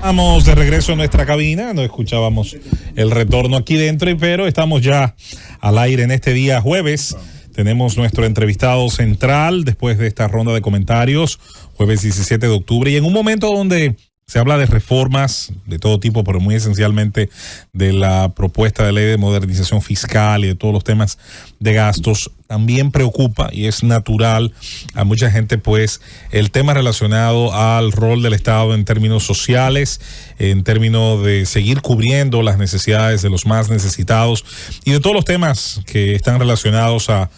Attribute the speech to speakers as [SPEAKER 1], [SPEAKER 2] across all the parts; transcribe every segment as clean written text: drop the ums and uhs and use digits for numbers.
[SPEAKER 1] Estamos de regreso a nuestra cabina, no escuchábamos el retorno aquí dentro, pero estamos ya al aire en este día jueves. Tenemos nuestro entrevistado central después de esta ronda de comentarios, jueves 17 de octubre, y en un momento donde se habla de reformas de todo tipo, pero muy esencialmente de la propuesta de ley de modernización fiscal y de todos los temas de gastos. También preocupa, y es natural a mucha gente, pues, el tema relacionado al rol del Estado en términos sociales, en términos de seguir cubriendo las necesidades de los más necesitados y de todos los temas que están relacionados a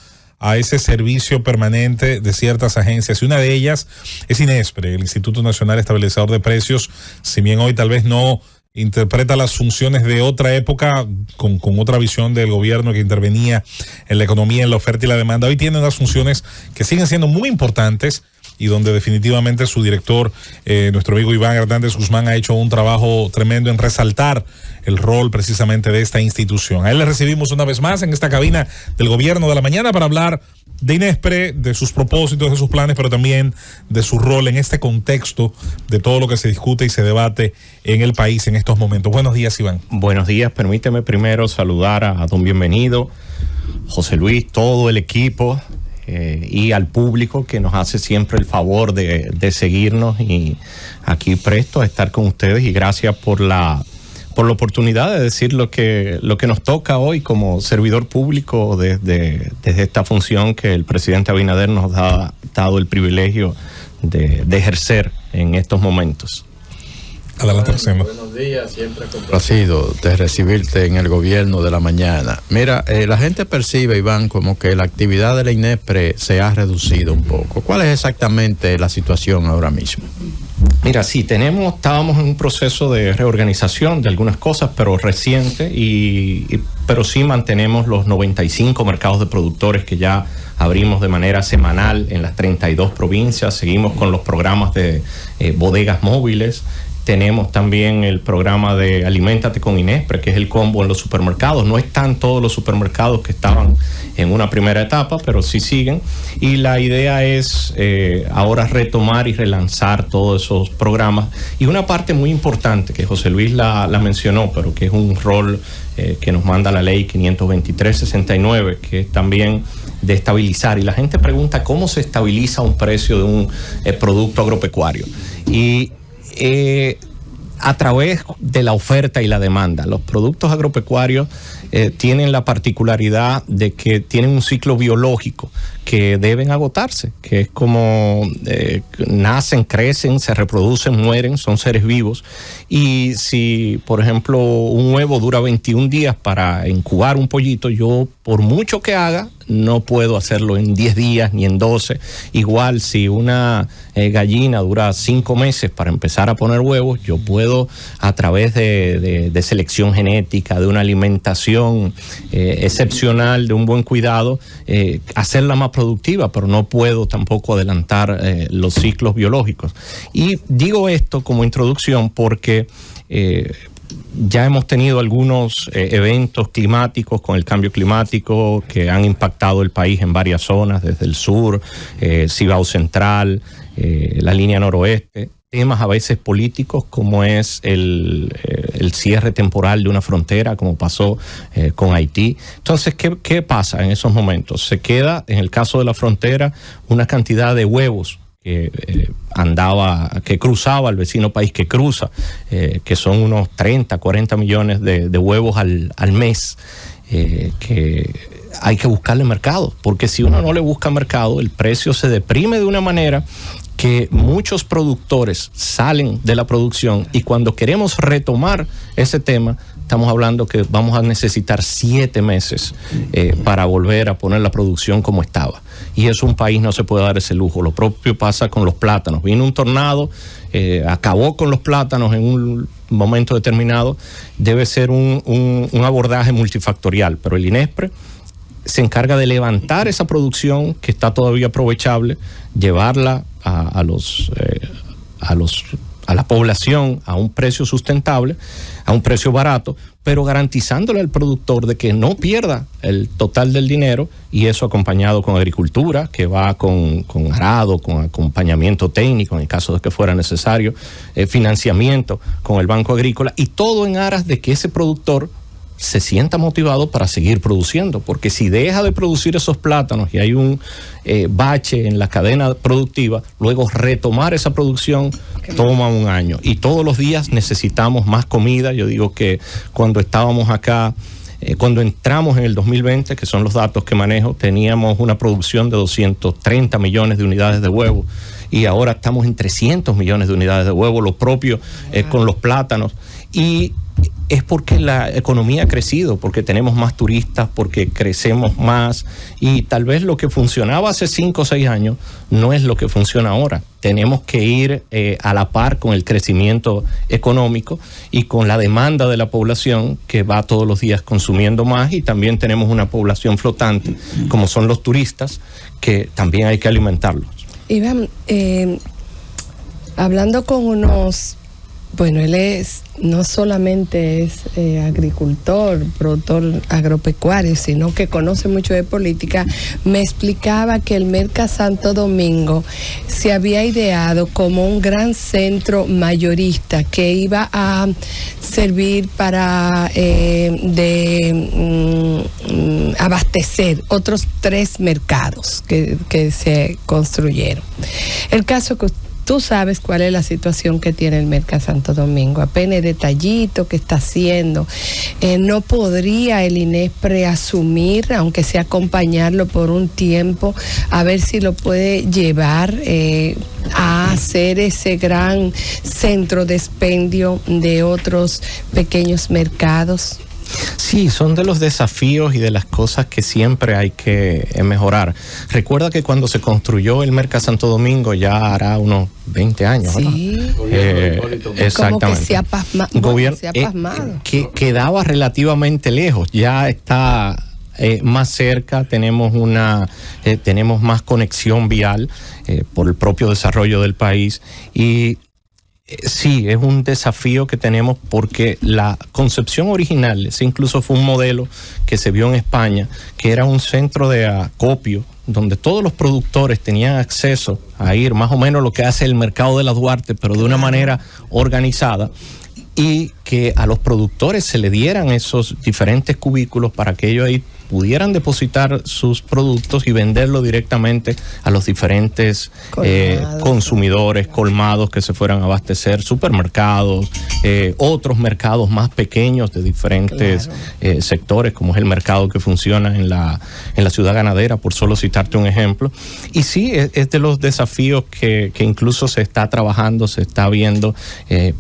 [SPEAKER 1] ese servicio permanente de ciertas agencias, y una de ellas es INESPRE, el Instituto Nacional Estabilizador de Precios. Si bien hoy tal vez no interpreta las funciones de otra época, con otra visión del gobierno que intervenía en la economía, en la oferta y la demanda, hoy tiene unas funciones que siguen siendo muy importantes y donde definitivamente su director, nuestro amigo Iván Hernández Guzmán, ha hecho un trabajo tremendo en resaltar el rol precisamente de esta institución. A él le recibimos una vez más en esta cabina del Gobierno de la Mañana para hablar de INESPRE, de sus propósitos, de sus planes, pero también de su rol en este contexto de todo lo que se discute y se debate en el país en estos momentos. Buenos días, Iván.
[SPEAKER 2] Buenos días. Permíteme primero saludar a don Bienvenido, José Luis, todo el equipo y al público que nos hace siempre el favor de seguirnos, y aquí presto a estar con ustedes, y gracias por la oportunidad de decir lo que nos toca hoy como servidor público desde esta función que el presidente Abinader nos ha dado el privilegio de ejercer en estos momentos.
[SPEAKER 1] Adelante,
[SPEAKER 3] buenos días, siempre complacido de recibirte en el Gobierno de la Mañana. Mira, la gente percibe, Iván, como que la actividad de la INESPRE se ha reducido un poco. ¿Cuál es exactamente la situación ahora mismo?
[SPEAKER 2] Mira, sí, estábamos en un proceso de reorganización de algunas cosas, pero reciente, pero sí mantenemos los 95 mercados de productores que ya abrimos de manera semanal en las 32 provincias. Seguimos con los programas de bodegas móviles. Tenemos también el programa de Aliméntate con INESPRE, que es el combo en los supermercados. No están todos los supermercados que estaban en una primera etapa, pero sí siguen. Y la idea es ahora retomar y relanzar todos esos programas. Y una parte muy importante, que José Luis la mencionó, pero que es un rol que nos manda la ley 523/69, que es también de estabilizar. Y la gente pregunta cómo se estabiliza un precio de un producto agropecuario. Y a través de la oferta y la demanda. Los productos agropecuarios tienen la particularidad de que tienen un ciclo biológico que deben agotarse, que es como nacen, crecen, se reproducen, mueren, son seres vivos. Y si, por ejemplo, un huevo dura 21 días para incubar un pollito, yo, por mucho que haga, no puedo hacerlo en 10 días ni en 12. Igual, si una gallina dura 5 meses para empezar a poner huevos, yo puedo, a través de selección genética, de una alimentación excepcional, de un buen cuidado, hacerla más productiva, pero no puedo tampoco adelantar los ciclos biológicos. Y digo esto como introducción porque ya hemos tenido algunos eventos climáticos con el cambio climático que han impactado el país en varias zonas, desde el sur, Cibao Central, la línea noroeste. Temas a veces políticos, como es el cierre temporal de una frontera, como pasó con Haití. Entonces, ¿qué pasa en esos momentos? Se queda, en el caso de la frontera, una cantidad de huevos que cruzaba al vecino país que cruza, que son unos 30, 40 millones de huevos al mes, que hay que buscarle mercado, porque si uno no le busca mercado, el precio se deprime de una manera que muchos productores salen de la producción, y cuando queremos retomar ese tema, estamos hablando que vamos a necesitar 7 meses para volver a poner la producción como estaba. Y eso, un país no se puede dar ese lujo. Lo propio pasa con los plátanos. Vino un tornado, acabó con los plátanos en un momento determinado. Debe ser un abordaje multifactorial, pero el INESPRE se encarga de levantar esa producción que está todavía aprovechable, llevarla a los a la población a un precio sustentable, a un precio barato, pero garantizándole al productor de que no pierda el total del dinero, y eso acompañado con agricultura, que va con arado, con acompañamiento técnico en el caso de que fuera necesario, financiamiento con el Banco Agrícola, y todo en aras de que ese productor se sienta motivado para seguir produciendo, porque si deja de producir esos plátanos y hay un bache en la cadena productiva, luego retomar esa producción toma un año, y todos los días necesitamos más comida. Yo digo que cuando estábamos acá, cuando entramos en el 2020, que son los datos que manejo, teníamos una producción de 230 millones de unidades de huevo, y ahora estamos en 300 millones de unidades de huevo, lo propio con los plátanos, y es porque la economía ha crecido, porque tenemos más turistas, porque crecemos más, y tal vez lo que funcionaba hace 5 o 6 años no es lo que funciona ahora. Tenemos que ir a la par con el crecimiento económico y con la demanda de la población, que va todos los días consumiendo más, y también tenemos una población flotante, como son los turistas, que también hay que alimentarlos.
[SPEAKER 4] Iván, hablando con unos... Bueno, él no solamente es agricultor, productor agropecuario, sino que conoce mucho de política. Me explicaba que el Merca Santo Domingo se había ideado como un gran centro mayorista que iba a servir para abastecer otros 3 mercados que se construyeron. El caso que tú sabes cuál es la situación que tiene el Merca Santo Domingo, apenas detallito que está haciendo. No podría el INESPRE asumir, aunque sea acompañarlo por un tiempo, a ver si lo puede llevar a hacer ese gran centro de expendio de otros pequeños mercados.
[SPEAKER 2] Sí, son de los desafíos y de las cosas que siempre hay que mejorar. Recuerda que cuando se construyó el Merca Santo Domingo, ya hará unos 20 años,
[SPEAKER 4] sí.
[SPEAKER 2] Exactamente.
[SPEAKER 4] Como que se ha pasmado.
[SPEAKER 2] Que quedaba relativamente lejos, ya está más cerca, tenemos más conexión vial por el propio desarrollo del país, y sí, es un desafío que tenemos, porque la concepción original, ese incluso fue un modelo que se vio en España, que era un centro de acopio donde todos los productores tenían acceso a ir, más o menos lo que hace el mercado de la Duarte, pero de una manera organizada, y que a los productores se le dieran esos diferentes cubículos para que ellos ahí pudieran depositar sus productos y venderlo directamente a los diferentes consumidores, colmados que se fueran a abastecer, supermercados, otros mercados más pequeños de diferentes sectores, como es el mercado que funciona en la ciudad ganadera, por solo citarte un ejemplo. Y sí, es de los desafíos que incluso se está trabajando, se está viendo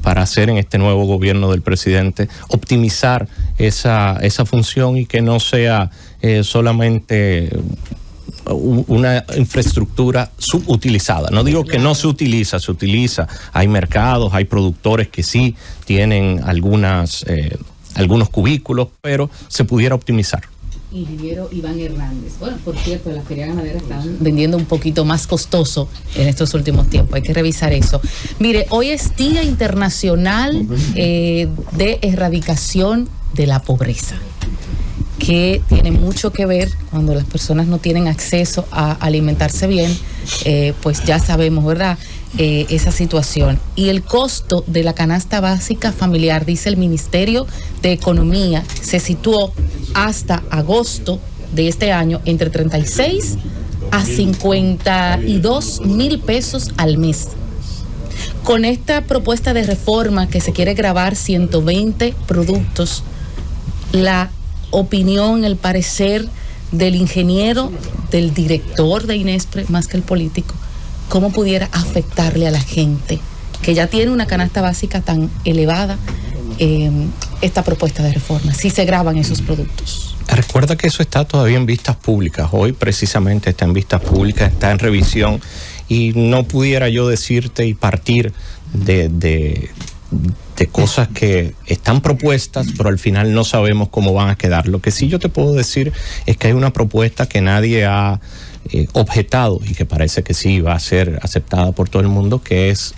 [SPEAKER 2] para hacer en este nuevo gobierno del presidente, optimizar esa función, y que no sea solamente una infraestructura subutilizada. No digo que no se utiliza, se utiliza. Hay mercados, hay productores que sí tienen algunos cubículos, pero se pudiera optimizar.
[SPEAKER 5] Ingeniero Iván Hernández. Bueno, por cierto, la feria ganadera están vendiendo un poquito más costoso en estos últimos tiempos. Hay que revisar eso. Mire, hoy es Día Internacional de Erradicación de la Pobreza, que tiene mucho que ver cuando las personas no tienen acceso a alimentarse bien, pues ya sabemos, ¿verdad?, esa situación. Y el costo de la canasta básica familiar, dice el Ministerio de Economía, se situó hasta agosto de este año entre 36 a 52 mil pesos al mes. Con esta propuesta de reforma que se quiere gravar 120 productos, la opinión, el parecer del ingeniero, del director de INESPRE, más que el político, ¿cómo pudiera afectarle a la gente que ya tiene una canasta básica tan elevada esta propuesta de reforma, si se graban esos productos?
[SPEAKER 2] Recuerda que eso está todavía en vistas públicas. Hoy precisamente está en vistas públicas, está en revisión, y no pudiera yo decirte y partir de cosas que están propuestas, pero al final no sabemos cómo van a quedar. Lo que sí yo te puedo decir es que hay una propuesta que nadie ha objetado y que parece que sí va a ser aceptada por todo el mundo, que es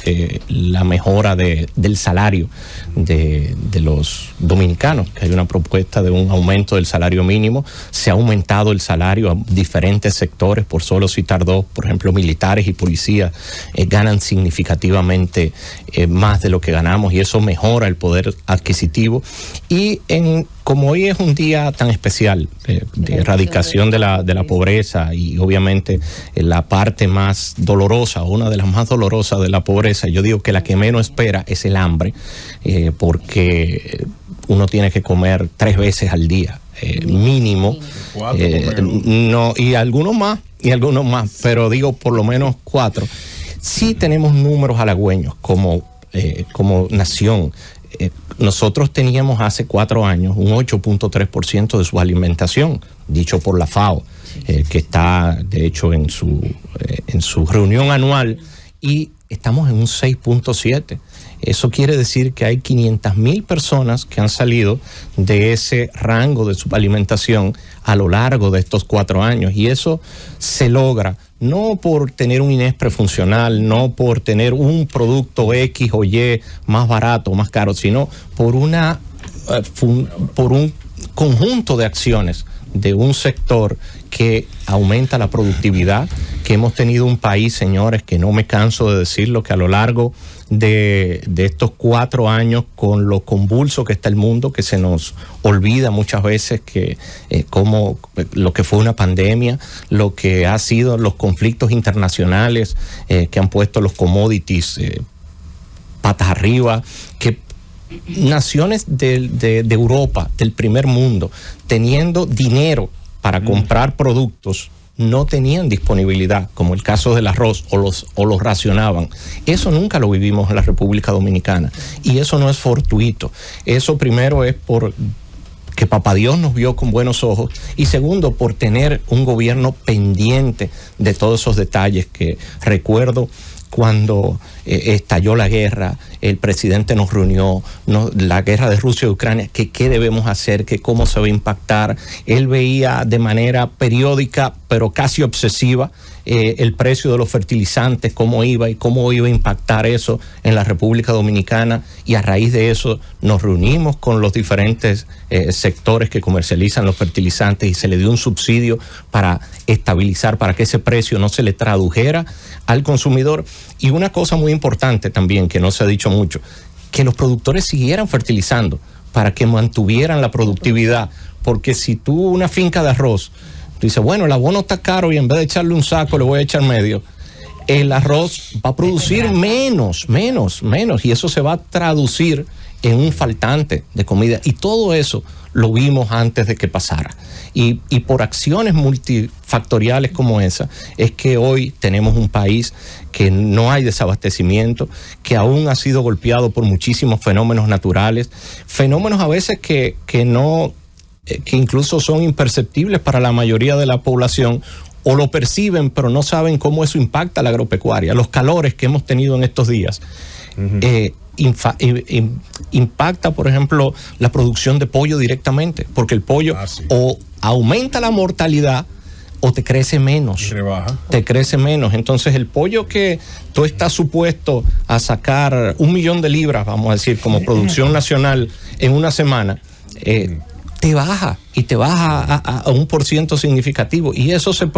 [SPEAKER 2] la mejora del salario de los dominicanos, que hay una propuesta de un aumento del salario mínimo. Se ha aumentado el salario a diferentes sectores, por solo citar dos, por ejemplo, militares y policías ganan significativamente más de lo que ganamos, y eso mejora el poder adquisitivo. Y como hoy es un día tan especial de erradicación de la pobreza, y obviamente la parte más dolorosa, una de las más dolorosas de la pobreza, yo digo que la que menos espera es el hambre, porque uno tiene que comer 3 veces al día, mínimo. No, y algunos más, pero digo por lo menos 4. Sí tenemos números halagüeños como nación. Nosotros teníamos hace 4 años un 8.3% de su alimentación, dicho por la FAO, que está de hecho en su reunión anual, y estamos en un 6.7%. Eso quiere decir que hay 500,000 personas que han salido de ese rango de subalimentación a lo largo de estos 4 años, y eso se logra no por tener un INESPRE funcional, no por tener un producto X o Y más barato o más caro, sino por un conjunto de acciones de un sector que aumenta la productividad, que hemos tenido un país, señores, que no me canso de decirlo, que a lo largo de estos 4 años, con lo convulso que está el mundo, que se nos olvida muchas veces que como lo que fue una pandemia, lo que ha sido los conflictos internacionales que han puesto los commodities patas arriba, que naciones de Europa, del primer mundo, teniendo dinero para comprar productos, no tenían disponibilidad, como el caso del arroz, o los racionaban. Eso nunca lo vivimos en la República Dominicana, y eso no es fortuito. Eso primero es por que Papá Dios nos vio con buenos ojos, y segundo, por tener un gobierno pendiente de todos esos detalles que recuerdo. Cuando estalló la guerra, el presidente nos reunió, la guerra de Rusia y Ucrania, que qué debemos hacer, que cómo se va a impactar. Él veía de manera periódica, pero casi obsesiva, el precio de los fertilizantes, cómo iba a impactar eso en la República Dominicana, y a raíz de eso nos reunimos con los diferentes sectores que comercializan los fertilizantes, y se le dio un subsidio para estabilizar, para que ese precio no se le tradujera al consumidor. Y una cosa muy importante también, que no se ha dicho mucho, que los productores siguieran fertilizando para que mantuvieran la productividad, porque si tú una finca de arroz, tú dices, bueno, el abono está caro y en vez de echarle un saco le voy a echar medio, el arroz va a producir menos, y eso se va a traducir en un faltante de comida, y todo eso lo vimos antes de que pasara. Y por acciones multifactoriales como esa, es que hoy tenemos un país que no hay desabastecimiento, que aún ha sido golpeado por muchísimos fenómenos naturales, fenómenos a veces que incluso son imperceptibles para la mayoría de la población, o lo perciben pero no saben cómo eso impacta a la agropecuaria. Los calores que hemos tenido en estos días impacta, por ejemplo, la producción de pollo directamente, porque el pollo o aumenta la mortalidad o te crece menos. Te crece menos. Entonces el pollo que tú estás supuesto a sacar 1 millón de libras, vamos a decir, como producción nacional en una semana, te baja a un % significativo, y eso se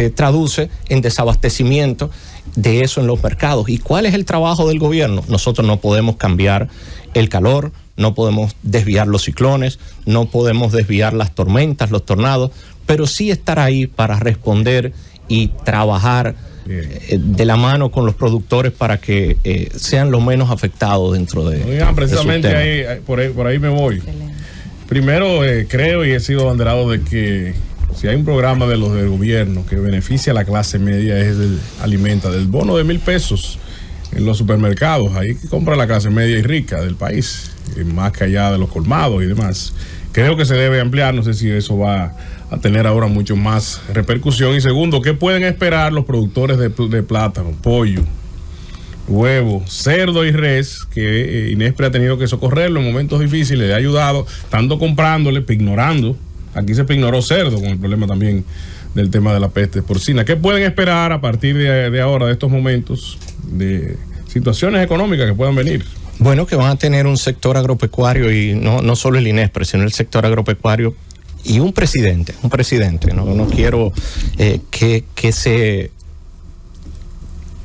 [SPEAKER 2] traduce en desabastecimiento de eso en los mercados. ¿Y cuál es el trabajo del gobierno? Nosotros no podemos cambiar el calor, no podemos desviar los ciclones, no podemos desviar las tormentas, los tornados, pero sí estar ahí para responder y trabajar de la mano con los productores para que sean los menos afectados dentro de...
[SPEAKER 6] Oigan, precisamente por ahí me voy. Primero, creo y he sido abanderado de que si hay un programa de los del gobierno que beneficia a la clase media, es alimenta del bono de 1,000 pesos en los supermercados. Ahí compra la clase media y rica del país, más que allá de los colmados y demás. Creo que se debe ampliar, no sé si eso va a tener ahora mucho más repercusión. Y segundo, ¿qué pueden esperar los productores de plátano, pollo, huevo, cerdo y res, que INESPRE ha tenido que socorrerlo en momentos difíciles, le ha ayudado, tanto comprándole, ignorando? Aquí se ignoró cerdo con el problema también del tema de la peste porcina. ¿Qué pueden esperar a partir de ahora, de estos momentos, de situaciones económicas que puedan venir?
[SPEAKER 2] Bueno, que van a tener un sector agropecuario y no solo el INESPRE, sino el sector agropecuario y un presidente. No quiero que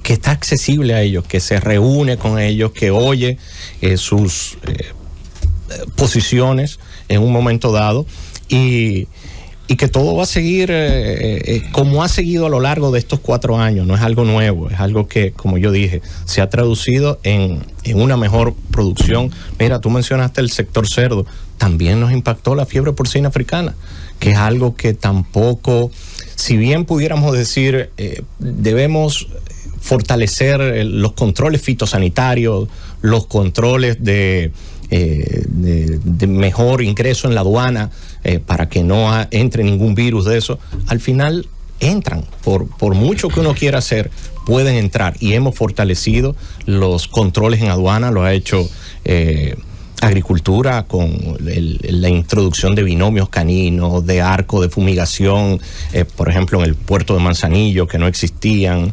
[SPEAKER 2] está accesible a ellos, que se reúne con ellos, que oye sus posiciones en un momento dado y que todo va a seguir como ha seguido a lo largo de estos 4 años. No es algo nuevo, es algo que, como yo dije, se ha traducido en una mejor producción. Mira, tú mencionaste el sector cerdo, también nos impactó la fiebre porcina africana, que es algo que tampoco, si bien pudiéramos decir, debemos fortalecer los controles fitosanitarios, los controles de mejor ingreso en la aduana, para que no entre ningún virus de eso. Al final entran, por mucho que uno quiera hacer, pueden entrar, y hemos fortalecido los controles en aduana. Lo ha hecho Agricultura con la introducción de binomios caninos, de arco de fumigación, por ejemplo en el puerto de Manzanillo, que no existían,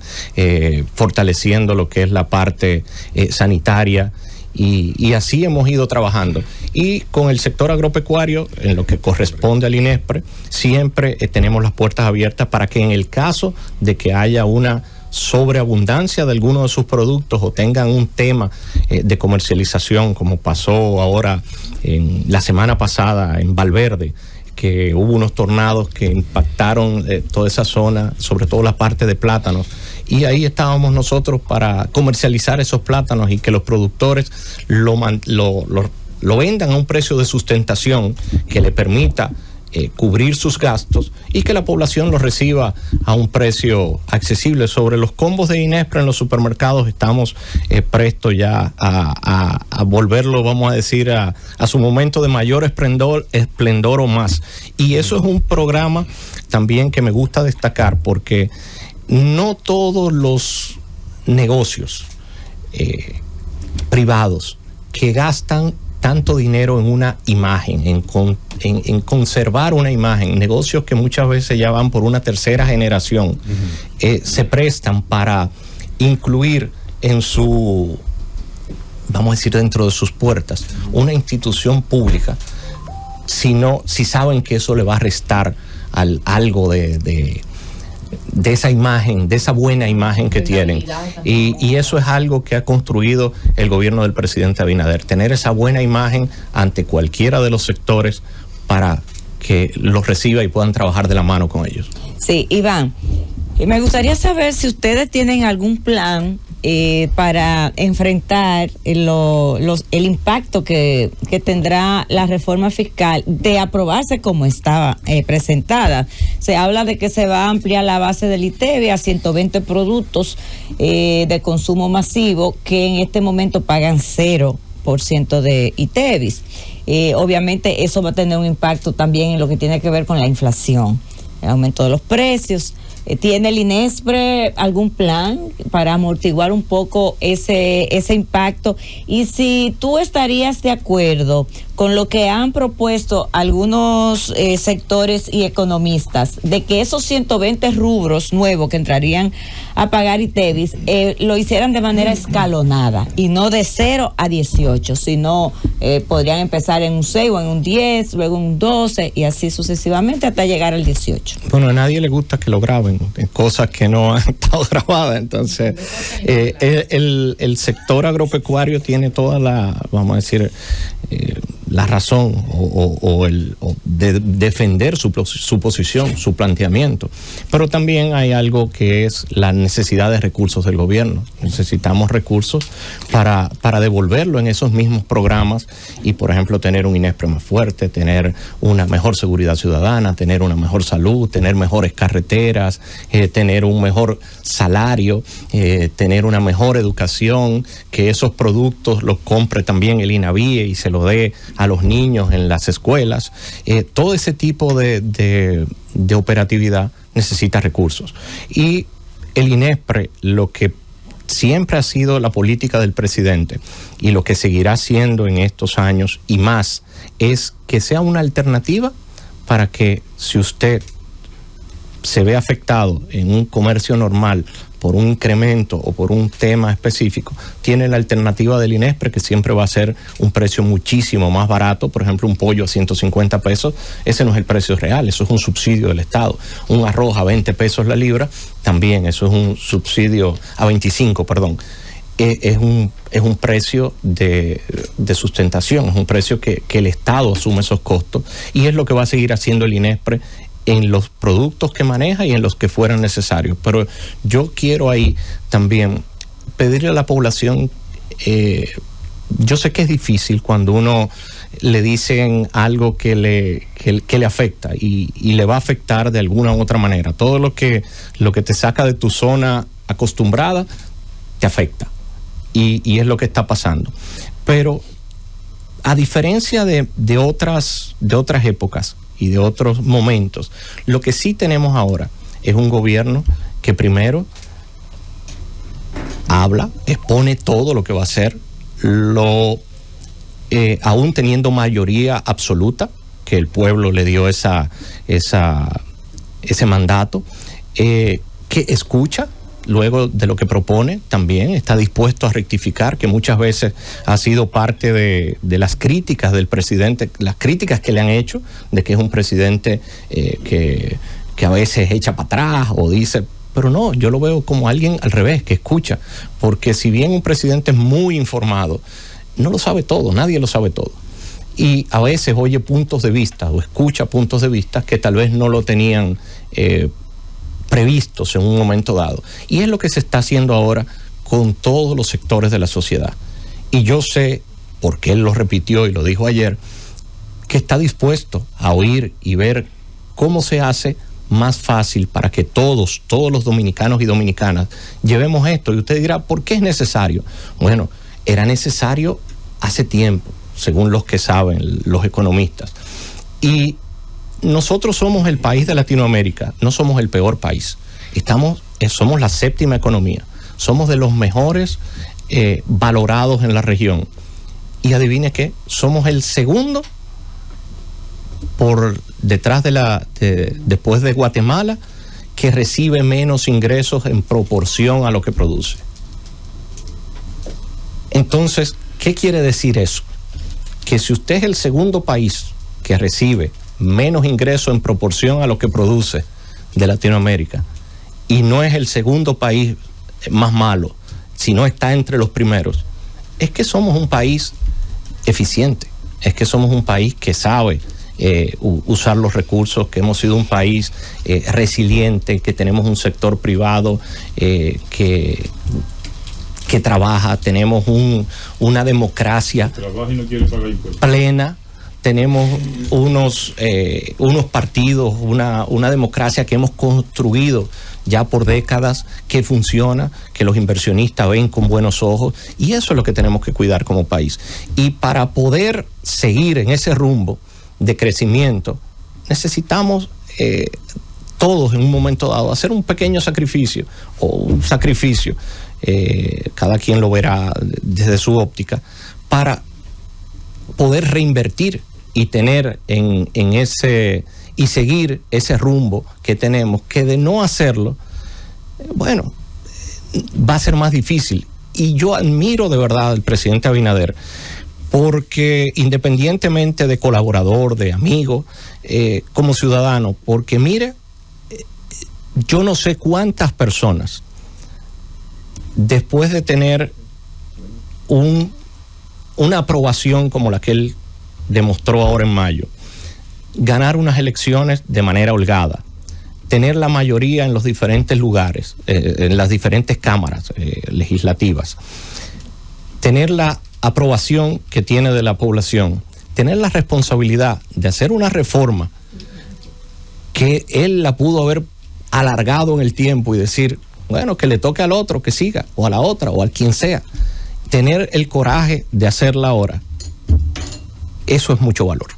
[SPEAKER 2] fortaleciendo lo que es la parte sanitaria. Y así hemos ido trabajando. Y con el sector agropecuario, en lo que corresponde al INESPRE, siempre tenemos las puertas abiertas para que en el caso de que haya una sobreabundancia de alguno de sus productos o tengan un tema de comercialización, como pasó ahora en la semana pasada en Valverde, que hubo unos tornados que impactaron toda esa zona, sobre todo la parte de plátanos, y ahí estábamos nosotros para comercializar esos plátanos y que los productores lo vendan a un precio de sustentación que le permita cubrir sus gastos y que la población los reciba a un precio accesible. Sobre los combos de INESPRE en los supermercados, estamos prestos ya a volverlo, vamos a decir, a su momento de mayor esplendor o más. Y eso es un programa también que me gusta destacar, porque no todos los negocios privados que gastan tanto dinero en una imagen, en conservar una imagen, negocios que muchas veces ya van por una tercera generación, se prestan para incluir en su, vamos a decir, dentro de sus puertas, una institución pública, si saben que eso le va a restar algo de esa imagen, de esa buena imagen que tienen. Y eso es algo que ha construido el gobierno del presidente Abinader, tener esa buena imagen ante cualquiera de los sectores para que los reciba y puedan trabajar de la mano con ellos.
[SPEAKER 7] Sí, Iván, me gustaría saber si ustedes tienen algún plan para enfrentar el impacto que tendrá la reforma fiscal de aprobarse como estaba presentada. Se habla de que se va a ampliar la base del ITEVI a 120 productos de consumo masivo que en este momento pagan 0% de ITEVIs. Obviamente eso va a tener un impacto también en lo que tiene que ver con la inflación, el aumento de los precios. ¿Tiene el INESPRE algún plan para amortiguar un poco ese impacto? Y si tú estarías de acuerdo con lo que han propuesto algunos sectores y economistas, de que esos 120 rubros nuevos que entrarían a pagar ITEVIs lo hicieran de manera escalonada y no de 0 a 18, sino podrían empezar en un 6 o en un 10, luego en un 12 y así sucesivamente hasta llegar al 18.
[SPEAKER 2] Bueno, a nadie le gusta que lo graben, cosas que no han estado grabadas. Entonces, el sector agropecuario tiene toda la, vamos a decir, la razón de defender su posición, su planteamiento. Pero también hay algo que es la necesidad de recursos del gobierno. Necesitamos recursos para devolverlo en esos mismos programas y, por ejemplo, tener un INESPRE más fuerte, tener una mejor seguridad ciudadana, tener una mejor salud, tener mejores carreteras, tener un mejor salario, tener una mejor educación, que esos productos los compre también el INAVIE y se lo dé a los niños en las escuelas. Todo ese tipo de operatividad necesita recursos. Y el INESPRE, lo que siempre ha sido la política del presidente y lo que seguirá siendo en estos años y más, es que sea una alternativa para que, si usted se ve afectado en un comercio normal por un incremento o por un tema específico, tiene la alternativa del INESPRE, que siempre va a ser un precio muchísimo más barato. Por ejemplo, un pollo a 150 pesos, ese no es el precio real, eso es un subsidio del Estado. Un arroz a 20 pesos la libra, también eso es un subsidio, a 25, perdón. Es un precio de sustentación, es un precio que el Estado asume esos costos, y es lo que va a seguir haciendo el INESPRE en los productos que maneja y en los que fueran necesarios. Pero yo quiero ahí también pedirle a la población, yo sé que es difícil cuando uno le dicen algo que le afecta y le va a afectar de alguna u otra manera. Todo lo que te saca de tu zona acostumbrada te afecta, y es lo que está pasando. Pero a diferencia de otras épocas y de otros momentos, lo que sí tenemos ahora es un gobierno que primero habla, expone todo lo que va a hacer, aún teniendo mayoría absoluta, que el pueblo le dio ese mandato, que escucha luego de lo que propone, también está dispuesto a rectificar, que muchas veces ha sido parte de las críticas del presidente, las críticas que le han hecho, de que es un presidente que a veces echa para atrás o dice, pero no, yo lo veo como alguien al revés, que escucha, porque si bien un presidente es muy informado, no lo sabe todo, nadie lo sabe todo, y a veces oye puntos de vista o escucha puntos de vista que tal vez no lo tenían previstos en un momento dado. Y es lo que se está haciendo ahora con todos los sectores de la sociedad. Y yo sé, porque él lo repitió y lo dijo ayer, que está dispuesto a oír y ver cómo se hace más fácil para que todos los dominicanos y dominicanas llevemos esto. Y usted dirá, ¿por qué es necesario? Bueno, era necesario hace tiempo, según los que saben, los economistas. Y nosotros somos el país de Latinoamérica, no somos el peor país. Somos la séptima economía, somos de los mejores valorados en la región. Y adivine qué, somos el segundo por detrás después de Guatemala, que recibe menos ingresos en proporción a lo que produce. Entonces, ¿qué quiere decir eso? Que si usted es el segundo país que recibe menos ingresos en proporción a lo que produce de Latinoamérica, y no es el segundo país más malo, sino está entre los primeros, es que somos un país eficiente, es que somos un país que sabe usar los recursos, que hemos sido un país resiliente, que tenemos un sector privado que trabaja, tenemos una democracia plena, tenemos unos partidos, una democracia que hemos construido ya por décadas, que funciona, que los inversionistas ven con buenos ojos, y eso es lo que tenemos que cuidar como país. Y para poder seguir en ese rumbo de crecimiento, necesitamos todos en un momento dado hacer un pequeño sacrificio, o un sacrificio, cada quien lo verá desde su óptica, para poder reinvertir y tener en ese, y seguir ese rumbo que tenemos, que de no hacerlo, bueno, va a ser más difícil. Y yo admiro de verdad al presidente Abinader, porque independientemente de colaborador, de amigo, como ciudadano, porque mire, yo no sé cuántas personas, después de tener una aprobación como la que él demostró ahora en mayo, ganar unas elecciones de manera holgada, tener la mayoría en los diferentes lugares, en las diferentes cámaras legislativas, tener la aprobación que tiene de la población, tener la responsabilidad de hacer una reforma que él la pudo haber alargado en el tiempo y decir, bueno, que le toque al otro, que siga, o a la otra, o al quien sea. Tener el coraje de hacerla ahora, eso es mucho valor.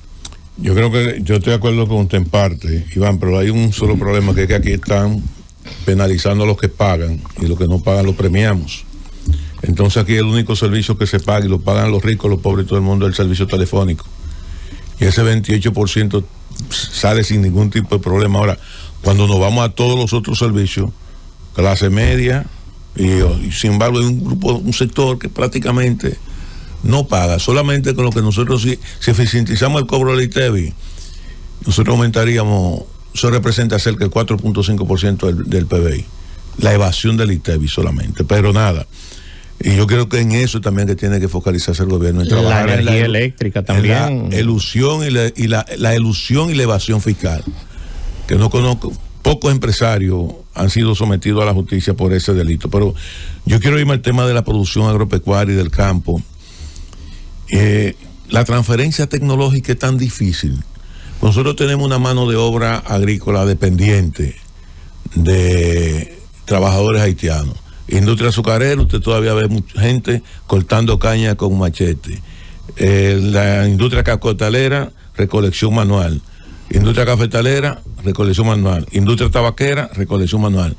[SPEAKER 8] Yo creo que yo estoy de acuerdo con usted en parte, Iván, pero hay un solo problema, que es que aquí están penalizando a los que pagan y los que no pagan los premiamos. Entonces aquí el único servicio que se paga y lo pagan los ricos, los pobres y todo el mundo es el servicio telefónico. Y ese 28% sale sin ningún tipo de problema. Ahora, cuando nos vamos a todos los otros servicios, clase media, y sin embargo hay un sector que prácticamente no paga. Solamente con lo que nosotros, si eficientizamos el cobro del ITEVI, nosotros aumentaríamos, eso representa cerca del 4.5% del PBI, la evasión del ITEVI solamente, pero nada. Y yo creo que en eso también que tiene que focalizarse el gobierno, en trabajar
[SPEAKER 2] la energía eléctrica también,
[SPEAKER 8] la elusión y la elusión y la evasión fiscal, que no conozco. Pocos empresarios han sido sometidos a la justicia por ese delito. Pero yo quiero irme al tema de la producción agropecuaria y del campo. La transferencia tecnológica es tan difícil. Nosotros tenemos una mano de obra agrícola dependiente de trabajadores haitianos. Industria azucarera, usted todavía ve mucha gente cortando caña con machete. La industria cacotalera, recolección manual. Industria cafetalera, recolección manual. Industria tabaquera, recolección manual.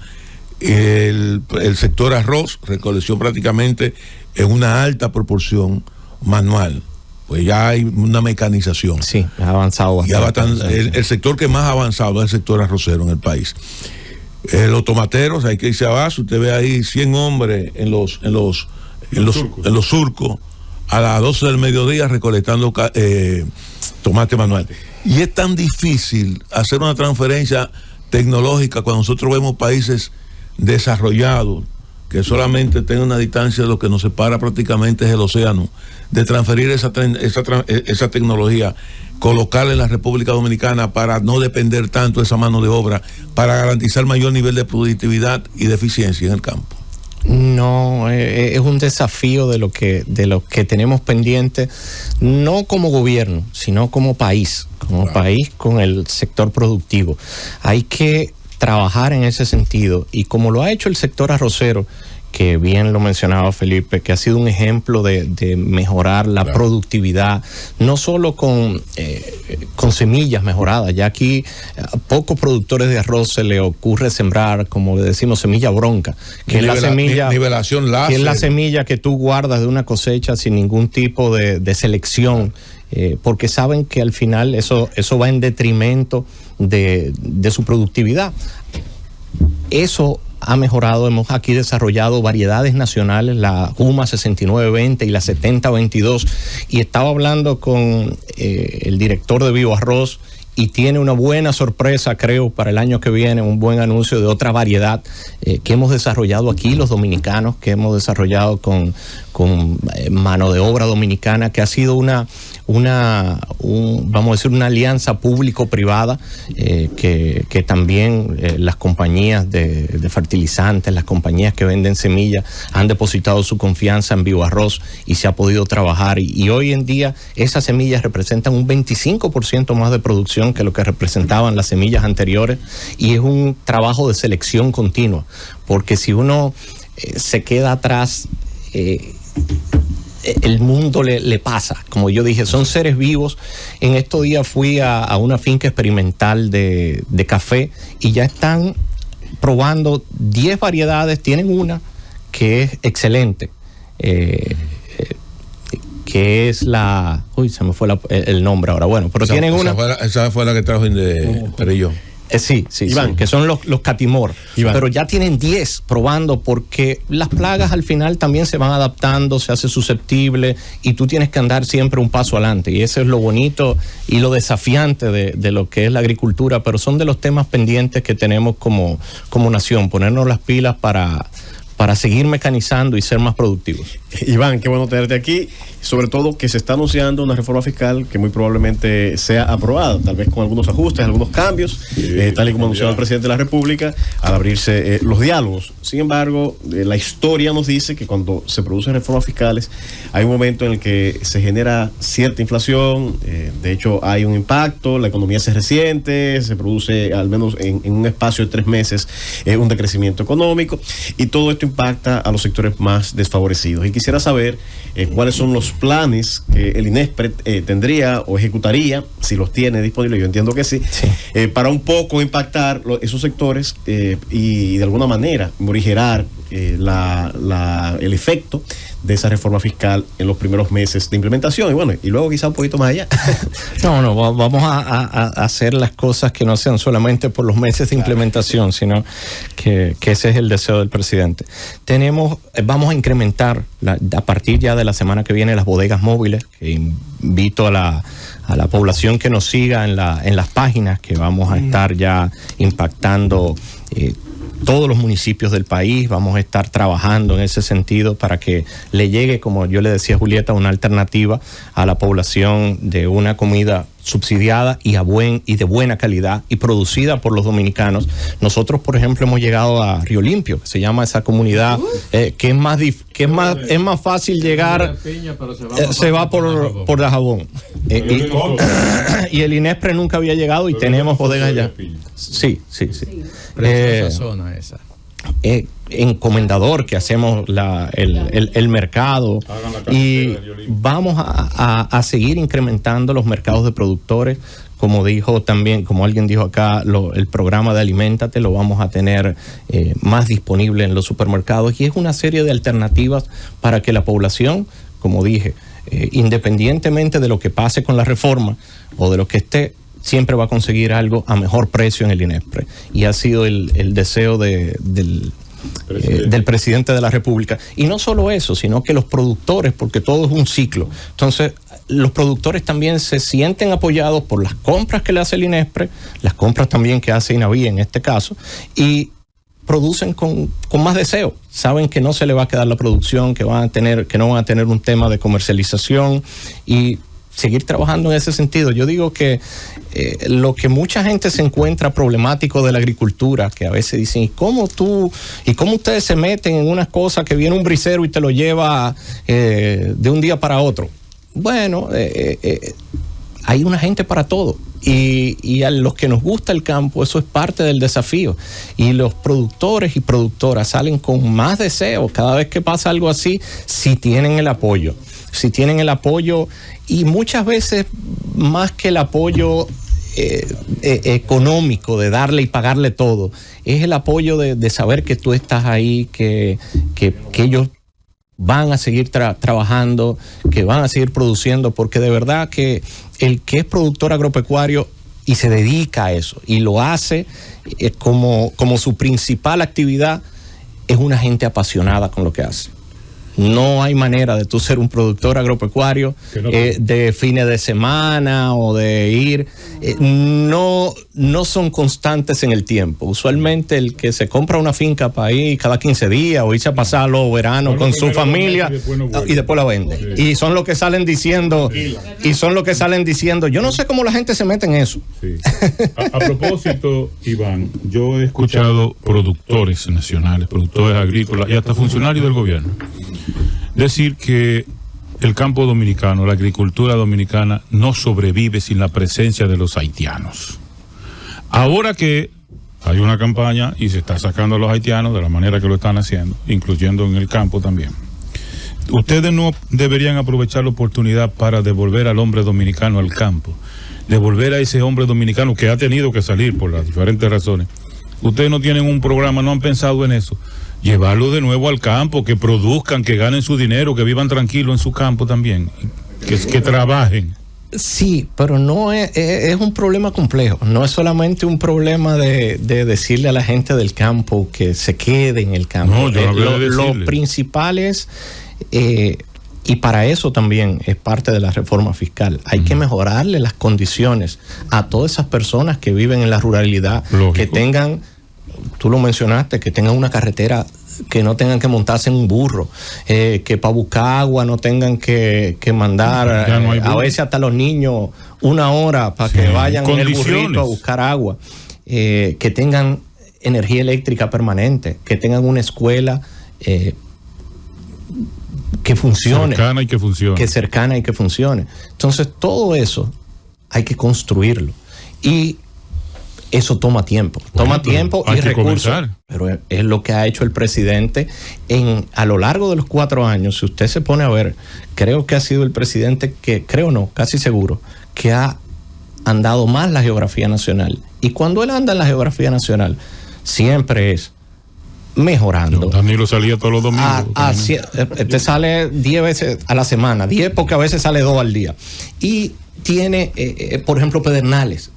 [SPEAKER 8] El sector arroz, recolección prácticamente en una alta proporción manual. Pues ya hay una mecanización.
[SPEAKER 2] Sí, ha avanzado bastante.
[SPEAKER 8] El sector que más ha avanzado es el sector arrocero en el país. Los tomateros, hay que irse abajo, usted ve ahí 100 hombres en los surcos a las 12 del mediodía recolectando tomate manual. Y es tan difícil hacer una transferencia tecnológica cuando nosotros vemos países desarrollados que solamente tienen una distancia de lo que nos separa prácticamente es el océano, de transferir esa tecnología, colocarla en la República Dominicana para no depender tanto de esa mano de obra, para garantizar mayor nivel de productividad y de eficiencia en el campo.
[SPEAKER 2] No, es un desafío de lo que tenemos pendiente, no como gobierno, sino como país, país con el sector productivo. Hay que trabajar en ese sentido, y como lo ha hecho el sector arrocero, que bien lo mencionaba Felipe, que ha sido un ejemplo de mejorar la productividad, no solo con semillas mejoradas. Ya aquí a pocos productores de arroz se le ocurre sembrar, como le decimos, semilla bronca, que es la semilla,
[SPEAKER 8] nivelación láser,
[SPEAKER 2] que es la semilla que tú guardas de una cosecha sin ningún tipo de selección, porque saben que al final eso va en detrimento de su productividad. Eso ha mejorado. Hemos aquí desarrollado variedades nacionales, la Juma 6920 y la 7022, y estaba hablando con el director de Bioarroz, y tiene una buena sorpresa, creo, para el año que viene, un buen anuncio de otra variedad que hemos desarrollado aquí los dominicanos, que hemos desarrollado con mano de obra dominicana, que ha sido vamos a decir, una alianza público-privada, que también las compañías de fertilizantes, las compañías que venden semillas han depositado su confianza en Bioarroz y se ha podido trabajar, y hoy en día esas semillas representan un 25% más de producción que lo que representaban las semillas anteriores, y es un trabajo de selección continua, porque si uno se queda atrás, el mundo le pasa. Como yo dije, son seres vivos. En estos días fui a una finca experimental de café, y ya están probando 10 variedades. Tienen una que es excelente, que es la... Uy, se me fue el nombre ahora. Bueno, pero tienen una...
[SPEAKER 8] Esa fue la que trajo de Perelló.
[SPEAKER 2] Sí, Iván, que son los catimor, pero ya tienen 10 probando, porque las plagas al final también se van adaptando, se hace susceptible, y tú tienes que andar siempre un paso adelante, y eso es lo bonito y lo desafiante de lo que es la agricultura, pero son de los temas pendientes que tenemos como nación, ponernos las pilas para seguir mecanizando y ser más productivos.
[SPEAKER 9] Iván, qué bueno tenerte aquí, sobre todo que se está anunciando una reforma fiscal que muy probablemente sea aprobada, tal vez con algunos ajustes, algunos cambios, tal y como anunció el presidente de la República al abrirse los diálogos. Sin embargo, la historia nos dice que cuando se producen reformas fiscales hay un momento en el que se genera cierta inflación, de hecho hay un impacto, la economía se resiente, se produce al menos en un espacio de 3 meses un decrecimiento económico, y todo esto impacta a los sectores más desfavorecidos. Y quisiera saber cuáles son los planes que el INESPRE tendría o ejecutaría, si los tiene disponibles, yo entiendo que sí. para un poco impactar esos sectores y de alguna manera morigerar el efecto de esa reforma fiscal en los primeros meses de implementación. Y bueno, y luego quizá un poquito más allá.
[SPEAKER 2] No, vamos a hacer las cosas que no sean solamente por los meses de implementación, sino que ese es el deseo del presidente. Vamos a incrementar a partir ya de la semana que viene las bodegas móviles, que invito a la población que nos siga en las páginas, que vamos a estar ya impactando todos los municipios del país. Vamos a estar trabajando en ese sentido para que le llegue, como yo le decía a Julieta, una alternativa a la población de una comida subsidiada y de buena calidad y producida por los dominicanos. Nosotros, por ejemplo, hemos llegado a Río Limpio, que se llama esa comunidad, que es más fácil llegar, se va por Dajabón. Y el INESPRE nunca había llegado y tenemos bodegas allá. Sí.
[SPEAKER 3] Preciosa zona esa.
[SPEAKER 2] En Comendador, que hacemos el mercado, y vamos a seguir incrementando los mercados de productores. Como alguien dijo acá, el programa de Aliméntate lo vamos a tener más disponible en los supermercados, y es una serie de alternativas para que la población, como dije, independientemente de lo que pase con la reforma o de lo que esté, siempre va a conseguir algo a mejor precio en el INESPRE. Y ha sido el deseo del presidente de la República. Y no solo eso, sino que los productores, porque todo es un ciclo. Entonces, los productores también se sienten apoyados por las compras que le hace el INESPRE, las compras también que hace INAVI en este caso, y producen con más deseo. Saben que no se le va a quedar la producción, que no van a tener un tema de comercialización, y seguir trabajando en ese sentido. Yo digo que lo que mucha gente se encuentra problemático de la agricultura, que a veces dicen, ¿y cómo ustedes se meten en unas cosas que viene un brisero y te lo lleva de un día para otro? Bueno, hay una gente para todo. Y a los que nos gusta el campo, eso es parte del desafío. Y los productores y productoras salen con más deseo cada vez que pasa algo así, si tienen el apoyo. Y muchas veces, más que el apoyo económico de darle y pagarle todo, es el apoyo de saber que tú estás ahí, que ellos van a seguir trabajando, que van a seguir produciendo, porque de verdad que el que es productor agropecuario y se dedica a eso y lo hace como su principal actividad, es una gente apasionada con lo que hace. No hay manera de tú ser un productor agropecuario de fines de semana o de ir. No son constantes en el tiempo. Usualmente el que se compra una finca para ir cada 15 días o irse a pasar los veranos con su familia y después la vende. Sí. Y son los que salen diciendo, yo no sé cómo la gente se mete en eso.
[SPEAKER 10] Sí. A propósito, Iván, yo he escuchado productores nacionales, productores agrícolas y hasta funcionarios del gobierno decir que el campo dominicano, la agricultura dominicana no sobrevive sin la presencia de los haitianos. Ahora que hay una campaña y se está sacando a los haitianos de la manera que lo están haciendo, incluyendo en el campo también, ustedes no deberían aprovechar la oportunidad para devolver al hombre dominicano al campo, devolver a ese hombre dominicano que ha tenido que salir por las diferentes razones. Ustedes no tienen un programa, no han pensado en eso. Llevarlo de nuevo al campo, que produzcan, que ganen su dinero, que vivan tranquilos en su campo también, que trabajen.
[SPEAKER 2] Sí, pero no es un problema complejo. No es solamente un problema de decirle a la gente del campo que se quede en el campo.
[SPEAKER 10] No, yo no
[SPEAKER 2] lo principal es, y para eso también es parte de la reforma fiscal, hay que mejorarle las condiciones a todas esas personas que viven en la ruralidad. Lógico. Que tengan, tú lo mencionaste, que tengan una carretera, que no tengan que montarse en un burro, que para buscar agua no tengan que mandar a veces hasta los niños 1 hora para que vayan en el burrito a buscar agua, que tengan energía eléctrica permanente, que tengan una escuela que funcione,
[SPEAKER 10] cercana y que funcione.
[SPEAKER 2] Entonces todo eso hay que construirlo, y eso toma tiempo, y recursos, pero es lo que ha hecho el presidente a lo largo de los 4 años. Si usted se pone a ver, creo que ha sido el presidente casi seguro, que ha andado más la geografía nacional. Y cuando él anda en la geografía nacional, siempre es mejorando.
[SPEAKER 10] Danilo salía todos los domingos.
[SPEAKER 2] Te sale 10 veces a la semana, 10 porque a veces sale 2 al día. Y tiene, por ejemplo, Pedernales.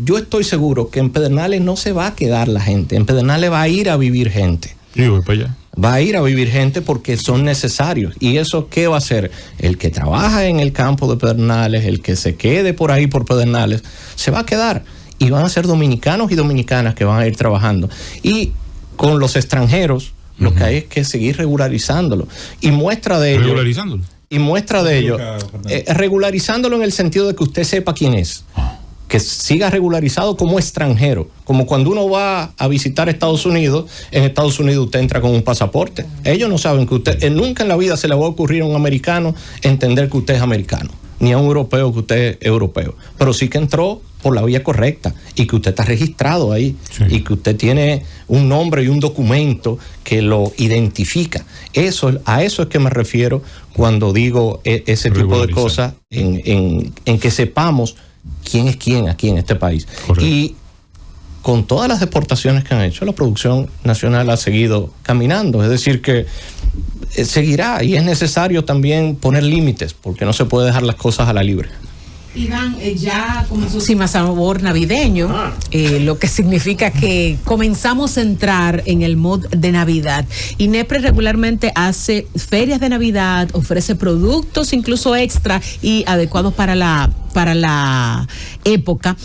[SPEAKER 2] Yo estoy seguro que en Pedernales no se va a quedar la gente, en Pedernales va a ir a vivir gente.
[SPEAKER 10] Sí, voy para allá.
[SPEAKER 2] Va a ir a vivir gente porque son necesarios. ¿Y eso qué va a hacer? El que trabaja en el campo de Pedernales, el que se quede por ahí por Pedernales, se va a quedar. Y van a ser dominicanos y dominicanas que van a ir trabajando. Y con los extranjeros, lo que hay es que seguir regularizándolo. Y muestra de ello.
[SPEAKER 10] ¿Regularizándolo?
[SPEAKER 2] Y muestra de ello. Regularizándolo en el sentido de que usted sepa quién es. Que siga regularizado como extranjero. Como cuando uno va a visitar Estados Unidos, en Estados Unidos usted entra con un pasaporte. Ellos no saben que usted, nunca en la vida se le va a ocurrir a un americano entender que usted es americano, ni a un europeo que usted es europeo. Pero sí que entró por la vía correcta y que usted está registrado ahí, sí, y que usted tiene un nombre y un documento que lo identifica. A eso es que me refiero cuando digo ese tipo de cosas, en que sepamos quién es quién aquí en este país. Correcto. Y con todas las exportaciones que han hecho, la producción nacional ha seguido caminando. Es decir, que seguirá, y es necesario también poner límites, porque no se puede dejar las cosas a la libre.
[SPEAKER 5] Iván, ya comenzó sin más sabor navideño, lo que significa que comenzamos a entrar en el mood de Navidad. INEPRE regularmente hace ferias de Navidad, ofrece productos incluso extra y adecuados para la época.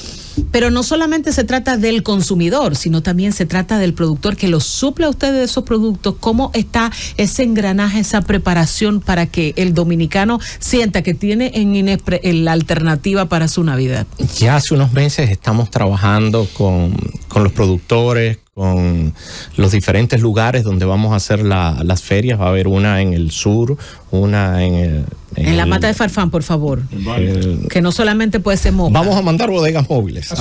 [SPEAKER 5] Pero no solamente se trata del consumidor, sino también se trata del productor que los suple a ustedes de esos productos. ¿Cómo está ese engranaje, esa preparación para que el dominicano sienta que tiene en INEPRE la alternativa para su Navidad?
[SPEAKER 2] Ya hace unos meses estamos trabajando con los productores, con los diferentes lugares donde vamos a hacer las ferias. Va a haber una en el sur, una en
[SPEAKER 5] la Mata de Farfán, por favor. Que no solamente puede ser Moca.
[SPEAKER 2] Vamos a mandar bodegas móviles.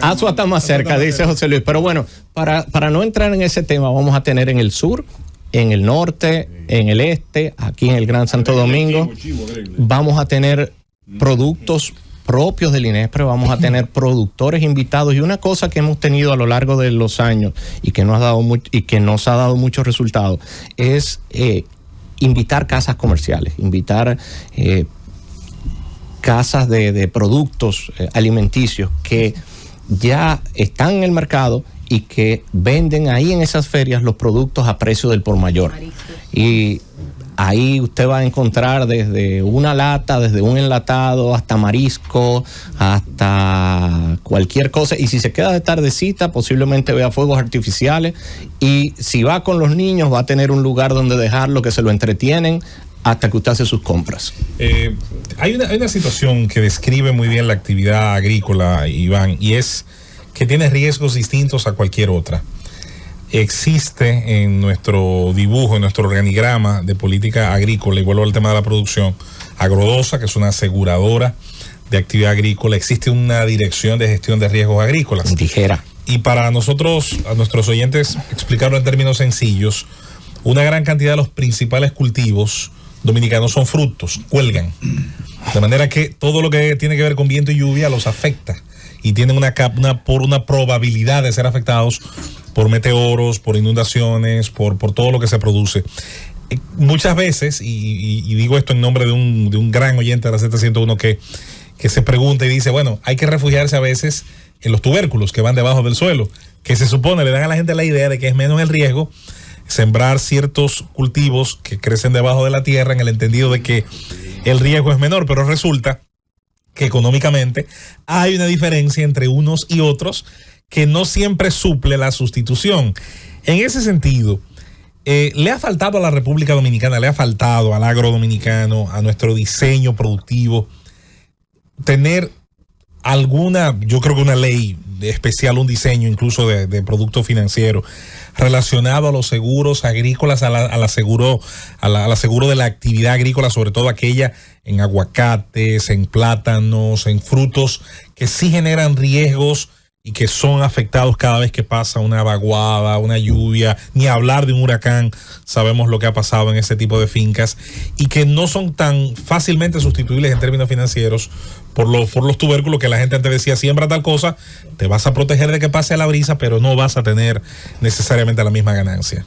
[SPEAKER 2] Azua está más cerca, dice José Luis. Pero bueno, para no entrar en ese tema, vamos a tener en el sur, en el norte, en el este, aquí en el Gran Santo Domingo. Vamos a tener productos propios del INEPRE, vamos a tener productores invitados, y una cosa que hemos tenido a lo largo de los años y que nos ha dado muchos resultados es invitar casas comerciales, invitar casas de productos alimenticios que ya están en el mercado y que venden ahí en esas ferias los productos a precio del por mayor. Y ahí usted va a encontrar desde una lata, desde un enlatado, hasta marisco, hasta cualquier cosa. Y si se queda de tardecita, posiblemente vea fuegos artificiales. Y si va con los niños, va a tener un lugar donde dejarlo, que se lo entretienen hasta que usted hace sus compras.
[SPEAKER 1] Hay una situación que describe muy bien la actividad agrícola, Iván, y es que tiene riesgos distintos a cualquier otra. Existe en nuestro dibujo, en nuestro organigrama de política agrícola, y vuelvo al tema de la producción, Agrodosa, que es una aseguradora de actividad agrícola, existe una dirección de gestión de riesgos agrícolas.
[SPEAKER 2] Dijera.
[SPEAKER 1] Y para nosotros, a nuestros oyentes, explicarlo en términos sencillos, una gran cantidad de los principales cultivos dominicanos son frutos, cuelgan. De manera que todo lo que tiene que ver con viento y lluvia los afecta, y tienen una probabilidad de ser afectados por meteoros, por inundaciones, por todo lo que se produce. Muchas veces, y digo esto en nombre de un gran oyente de la Z101 que se pregunta y dice, bueno, hay que refugiarse a veces en los tubérculos que van debajo del suelo, que se supone, le dan a la gente la idea de que es menos el riesgo sembrar ciertos cultivos que crecen debajo de la tierra, en el entendido de que el riesgo es menor, pero resulta que económicamente hay una diferencia entre unos y otros que no siempre suple la sustitución. En ese sentido, le ha faltado a la República Dominicana, le ha faltado al agro dominicano, a nuestro diseño productivo, tener alguna, yo creo que una ley especial, un diseño incluso de producto financiero relacionado a los seguros agrícolas, al aseguro de la actividad agrícola, sobre todo aquella en aguacates, en plátanos, en frutos que sí generan riesgos y que son afectados cada vez que pasa una vaguada, una lluvia, ni hablar de un huracán, sabemos lo que ha pasado en ese tipo de fincas, y que no son tan fácilmente sustituibles en términos financieros por los tubérculos que la gente antes decía, siembra tal cosa, te vas a proteger de que pase la brisa, pero no vas a tener necesariamente la misma ganancia.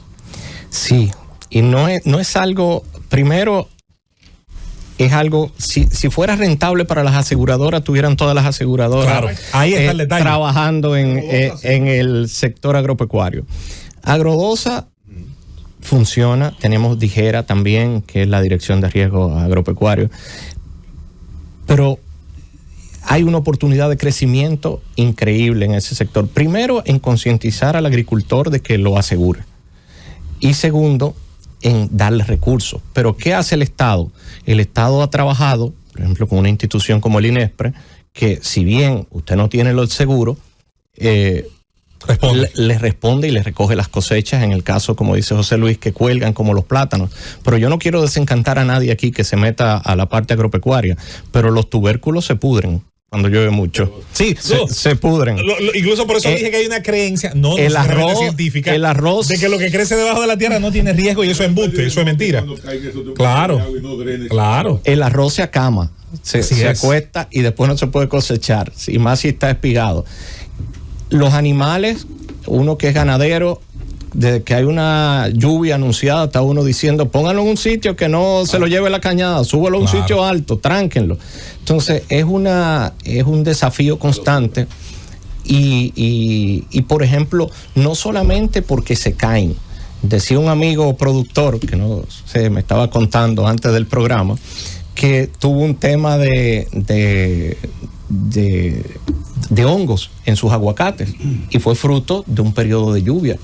[SPEAKER 2] Sí, y no es algo, primero, es algo, si fuera rentable para las aseguradoras, tuvieran todas las aseguradoras,
[SPEAKER 1] claro, ahí está el detalle,
[SPEAKER 2] trabajando en el sector agropecuario. Agrodosa funciona, tenemos Dijera también, que es la Dirección de Riesgo Agropecuario, pero hay una oportunidad de crecimiento increíble en ese sector. Primero, en concientizar al agricultor de que lo asegure. Y segundo, en darle recursos. Pero ¿qué hace el Estado? El Estado ha trabajado, por ejemplo, con una institución como el INESPRE, que si bien usted no tiene el seguro, le responde y le recoge las cosechas, en el caso, como dice José Luis, que cuelgan como los plátanos. Pero yo no quiero desencantar a nadie aquí que se meta a la parte agropecuaria, pero los tubérculos se pudren cuando llueve mucho.
[SPEAKER 1] Sí,
[SPEAKER 2] se pudren.
[SPEAKER 1] Incluso por eso dije que hay una creencia científica de que lo que crece debajo de la tierra no tiene riesgo, y eso es embuste, eso es mentira. Claro.
[SPEAKER 2] El arroz se acama, se acuesta y después no se puede cosechar, y más si está espigado. Los animales, uno que es ganadero, desde que hay una lluvia anunciada, está uno diciendo, pónganlo en un sitio que no se lo lleve la cañada, súbelo a un sitio alto, tránquenlo. Entonces, es un desafío constante y, por ejemplo, no solamente porque se caen. Decía un amigo productor, que no sé, me estaba contando antes del programa, que tuvo un tema de hongos en sus aguacates, y fue fruto de un periodo de lluvia.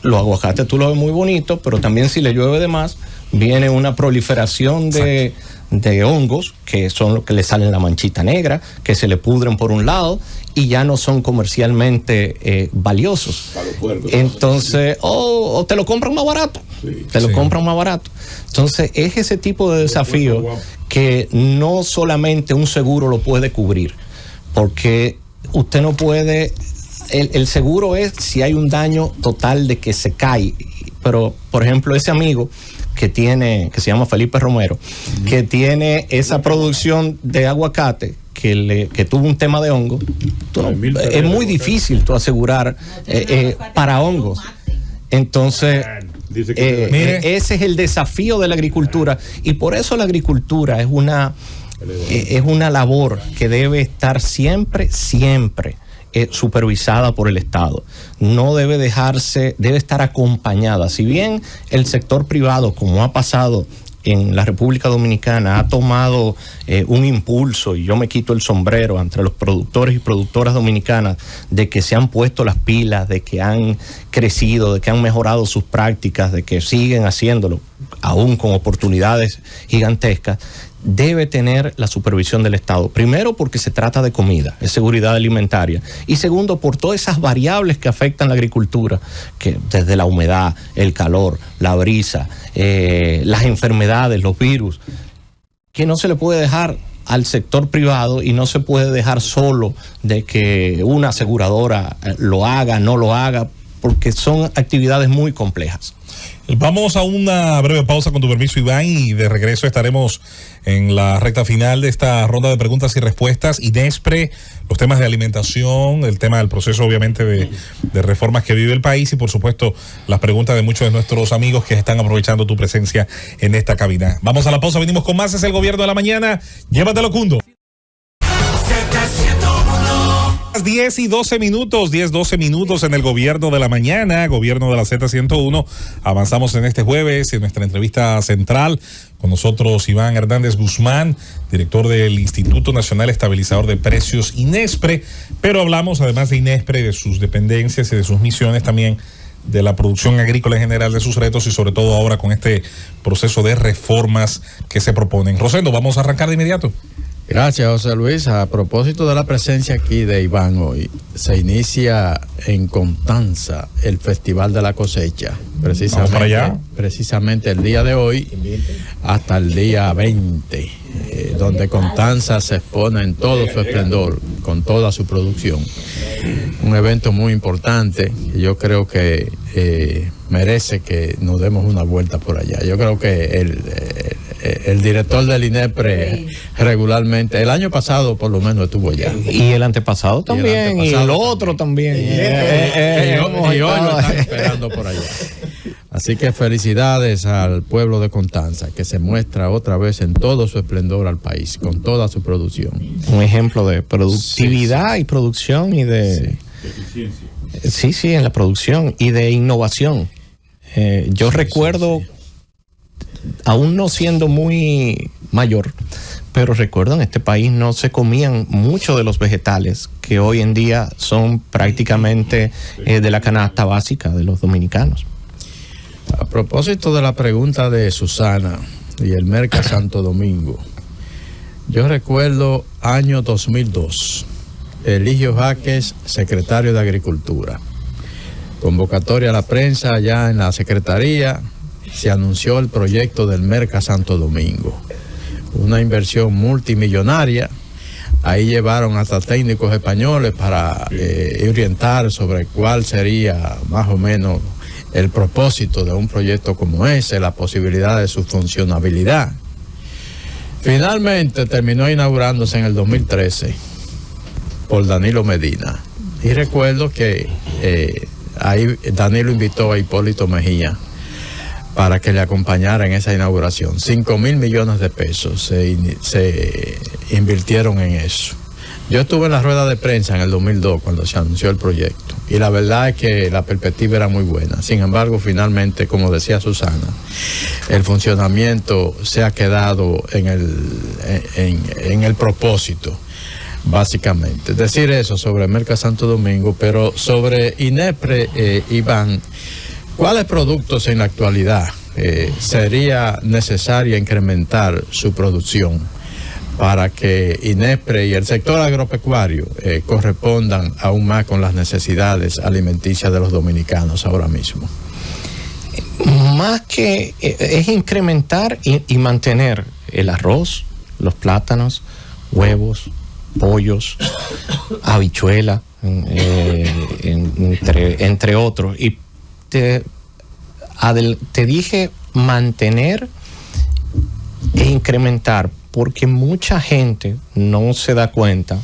[SPEAKER 2] Los aguacates tú los ves muy bonitos, pero también si le llueve de más, viene una proliferación de hongos, que son los que le salen la manchita negra, que se le pudren por un lado y ya no son comercialmente valiosos. Entonces, o te lo compran más barato, lo compran más barato. Entonces, es ese tipo de desafío que no solamente un seguro lo puede cubrir, porque usted no puede, el seguro es si hay un daño total de que se cae, pero por ejemplo ese amigo que se llama Felipe Romero, que tiene esa producción de aguacate, que tuvo un tema de hongo, es muy difícil tú asegurar para hongos. Entonces, ese es el desafío de la agricultura, y por eso la agricultura es una labor que debe estar siempre supervisada por el Estado. No debe debe estar acompañada. Si bien el sector privado, como ha pasado en la República Dominicana, ha tomado un impulso, y yo me quito el sombrero entre los productores y productoras dominicanas, de que se han puesto las pilas, de que han crecido, de que han mejorado sus prácticas, de que siguen haciéndolo, aún con oportunidades gigantescas, debe tener la supervisión del Estado. Primero, porque se trata de comida, es seguridad alimentaria. Y segundo, por todas esas variables que afectan la agricultura, que desde la humedad, el calor, la brisa, las enfermedades, los virus, que no se le puede dejar al sector privado, y no se puede dejar solo de que una aseguradora lo haga, no lo haga, porque son actividades muy complejas.
[SPEAKER 1] Vamos a una breve pausa, con tu permiso, Iván, y de regreso estaremos en la recta final de esta ronda de preguntas y respuestas. INESPRE, los temas de alimentación, el tema del proceso obviamente de reformas que vive el país, y por supuesto las preguntas de muchos de nuestros amigos que están aprovechando tu presencia en esta cabina. Vamos a la pausa, venimos con más. Es el Gobierno de la Mañana. Llévatelo, Cundo. 10 y 12 minutos, 10-12 minutos en el Gobierno de la Mañana, Gobierno de la Z101. Avanzamos en este jueves en nuestra entrevista central. Con nosotros Iván Hernández Guzmán, director del Instituto Nacional Estabilizador de Precios, INESPRE. Pero hablamos, además de INESPRE, de sus dependencias y de sus misiones, también de la producción agrícola en general, de sus retos, y sobre todo ahora con este proceso de reformas que se proponen. Rosendo, vamos a arrancar de inmediato.
[SPEAKER 3] Gracias, José Luis. A propósito de la presencia aquí de Iván hoy, se inicia en Constanza el Festival de la Cosecha. Precisamente el día de hoy hasta el día 20, donde Constanza se expone en todo su esplendor, con toda su producción. Un evento muy importante, y yo creo que merece que nos demos una vuelta por allá. Yo creo que el director del INEPRE regularmente, el año pasado por lo menos estuvo allá.
[SPEAKER 2] Y el antepasado también, y el otro también.
[SPEAKER 3] Y hoy lo están esperando por allá. Así que felicidades al pueblo de Constanza, que se muestra otra vez en todo su esplendor al país, con toda su producción.
[SPEAKER 2] Un ejemplo de productividad y producción y de... Sí, en la producción y de innovación. Yo recuerdo, aún no siendo muy mayor, pero recuerdo en este país no se comían muchos de los vegetales que hoy en día son prácticamente de la canasta básica de los dominicanos.
[SPEAKER 3] A propósito de la pregunta de Susana y el Merca Santo Domingo, yo recuerdo año 2002, Eligio Jaques, secretario de Agricultura, convocatoria a la prensa allá en la Secretaría, se anunció el proyecto del Merca Santo Domingo, una inversión multimillonaria. Ahí llevaron hasta técnicos españoles para orientar sobre cuál sería más o menos el propósito de un proyecto como ese, la posibilidad de su funcionabilidad. Finalmente terminó inaugurándose en el 2013 por Danilo Medina. Y recuerdo que ahí Danilo invitó a Hipólito Mejía para que le acompañara en esa inauguración. 5,000 millones de pesos se invirtieron en eso. Yo estuve en la rueda de prensa en el 2002 cuando se anunció el proyecto y la verdad es que la perspectiva era muy buena. Sin embargo, finalmente, como decía Susana, el funcionamiento se ha quedado en el propósito, básicamente. Decir eso sobre Merca Santo Domingo, pero sobre INEPRE, Iván, ¿cuáles productos en la actualidad sería necesario incrementar su producción para que INEPRE y el sector agropecuario correspondan aún más con las necesidades alimenticias de los dominicanos ahora mismo?
[SPEAKER 2] Más que es incrementar y mantener el arroz, los plátanos, huevos, pollos, habichuela, entre otros. Y te dije mantener e incrementar, porque mucha gente no se da cuenta,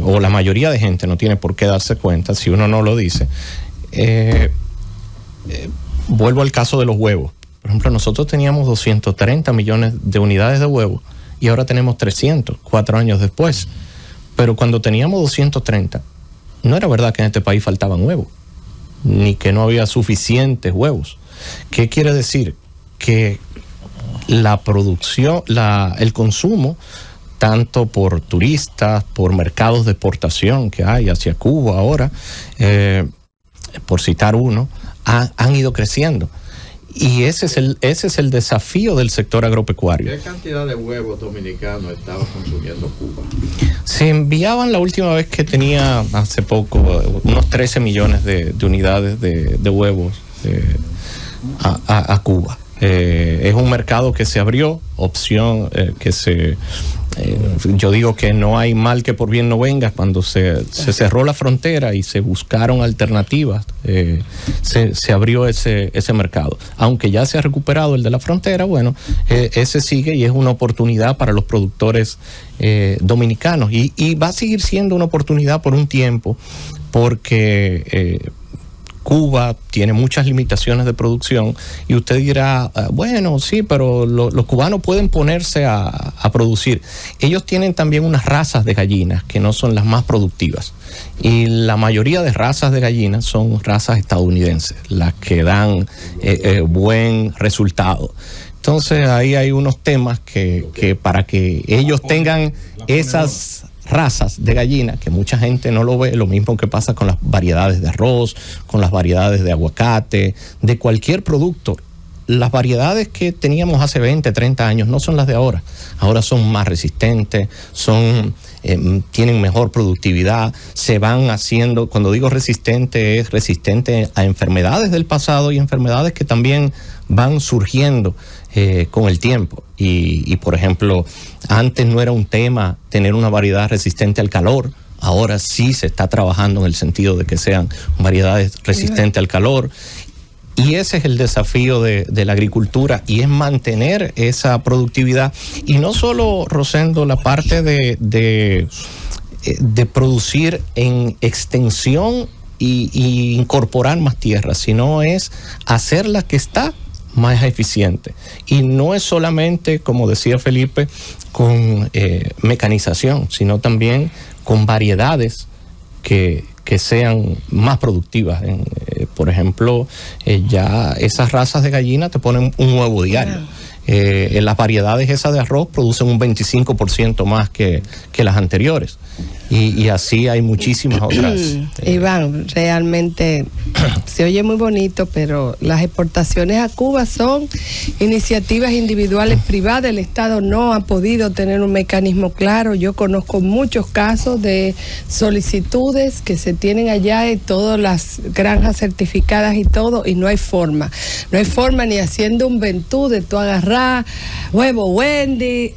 [SPEAKER 2] o la mayoría de gente no tiene por qué darse cuenta si uno no lo dice. Vuelvo al caso de los huevos. Por ejemplo, nosotros teníamos 230 millones de unidades de huevos y ahora tenemos 300, 4 años después. Pero cuando teníamos 230, no era verdad que en este país faltaban huevos, ni que no había suficientes huevos. ¿Qué quiere decir? Que la producción, el consumo, tanto por turistas, por mercados de exportación que hay hacia Cuba ahora, por citar uno, han ido creciendo. Y ese es el desafío del sector agropecuario.
[SPEAKER 3] ¿Qué cantidad de huevos dominicanos estaba consumiendo Cuba?
[SPEAKER 2] Se enviaban la última vez que tenía, hace poco, unos 13 millones de unidades de huevos a Cuba. Es un mercado que se abrió, opción yo digo que no hay mal que por bien no venga. Cuando se cerró la frontera y se buscaron alternativas, se abrió ese mercado. Aunque ya se ha recuperado el de la frontera, bueno, ese sigue y es una oportunidad para los productores dominicanos. Y va a seguir siendo una oportunidad por un tiempo, porque Cuba tiene muchas limitaciones de producción y usted dirá, bueno, sí, pero los cubanos pueden ponerse a producir. Ellos tienen también unas razas de gallinas que no son las más productivas y la mayoría de razas de gallinas son razas estadounidenses, las que dan buen resultado. Entonces ahí hay unos temas que para que ellos tengan esas razas de gallina, que mucha gente no lo ve, lo mismo que pasa con las variedades de arroz, con las variedades de aguacate, de cualquier producto. Las variedades que teníamos hace 20, 30 años no son las de ahora. Ahora son más resistentes, tienen mejor productividad, se van haciendo, cuando digo resistente, es resistente a enfermedades del pasado y enfermedades que también van surgiendo con el tiempo. Y por ejemplo, antes no era un tema tener una variedad resistente al calor. Ahora sí se está trabajando en el sentido de que sean variedades resistentes al calor. Y ese es el desafío de la agricultura, y es mantener esa productividad. Y no solo, Rosendo, la parte de producir en extensión y incorporar más tierra, sino es hacerla que está más eficiente. Y no es solamente, como decía Felipe, con mecanización, sino también con variedades que sean más productivas. Por ejemplo, ya esas razas de gallina te ponen un huevo diario. En las variedades esas de arroz producen un 25% más que las anteriores. Y así hay muchísimas otras.
[SPEAKER 4] Iván, realmente se oye muy bonito, pero las exportaciones a Cuba son iniciativas individuales privadas. El Estado no ha podido tener un mecanismo claro. Yo conozco muchos casos de solicitudes que se tienen allá en todas las granjas certificadas y todo, y no hay forma. No hay forma ni haciendo un ventú de tú agarrar huevo Wendy.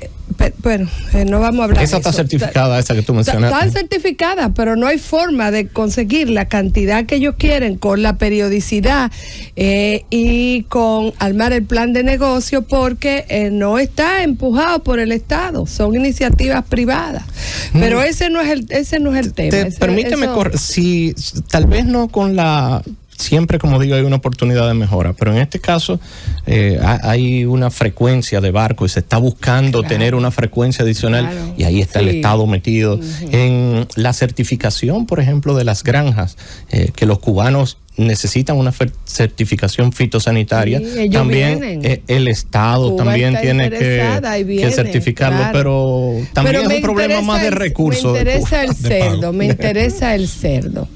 [SPEAKER 4] Bueno, no vamos a hablar de eso.
[SPEAKER 2] Esa está certificada, esa que tú mencionaste.
[SPEAKER 4] Está certificada, pero no hay forma de conseguir la cantidad que ellos quieren con la periodicidad y con armar el plan de negocio, porque no está empujado por el Estado, son iniciativas privadas. Pero ese no es el tema.
[SPEAKER 2] Permíteme si tal vez no con la... Siempre, como digo, hay una oportunidad de mejora, pero en este caso hay una frecuencia de barcos y se está buscando tener una frecuencia adicional, y ahí está el Estado metido. En la certificación, por ejemplo, de las granjas, que los cubanos necesitan una certificación fitosanitaria, también el Estado Cuba también tiene que certificarlo, pero también es un problema más de recursos.
[SPEAKER 4] Me interesa el cerdo.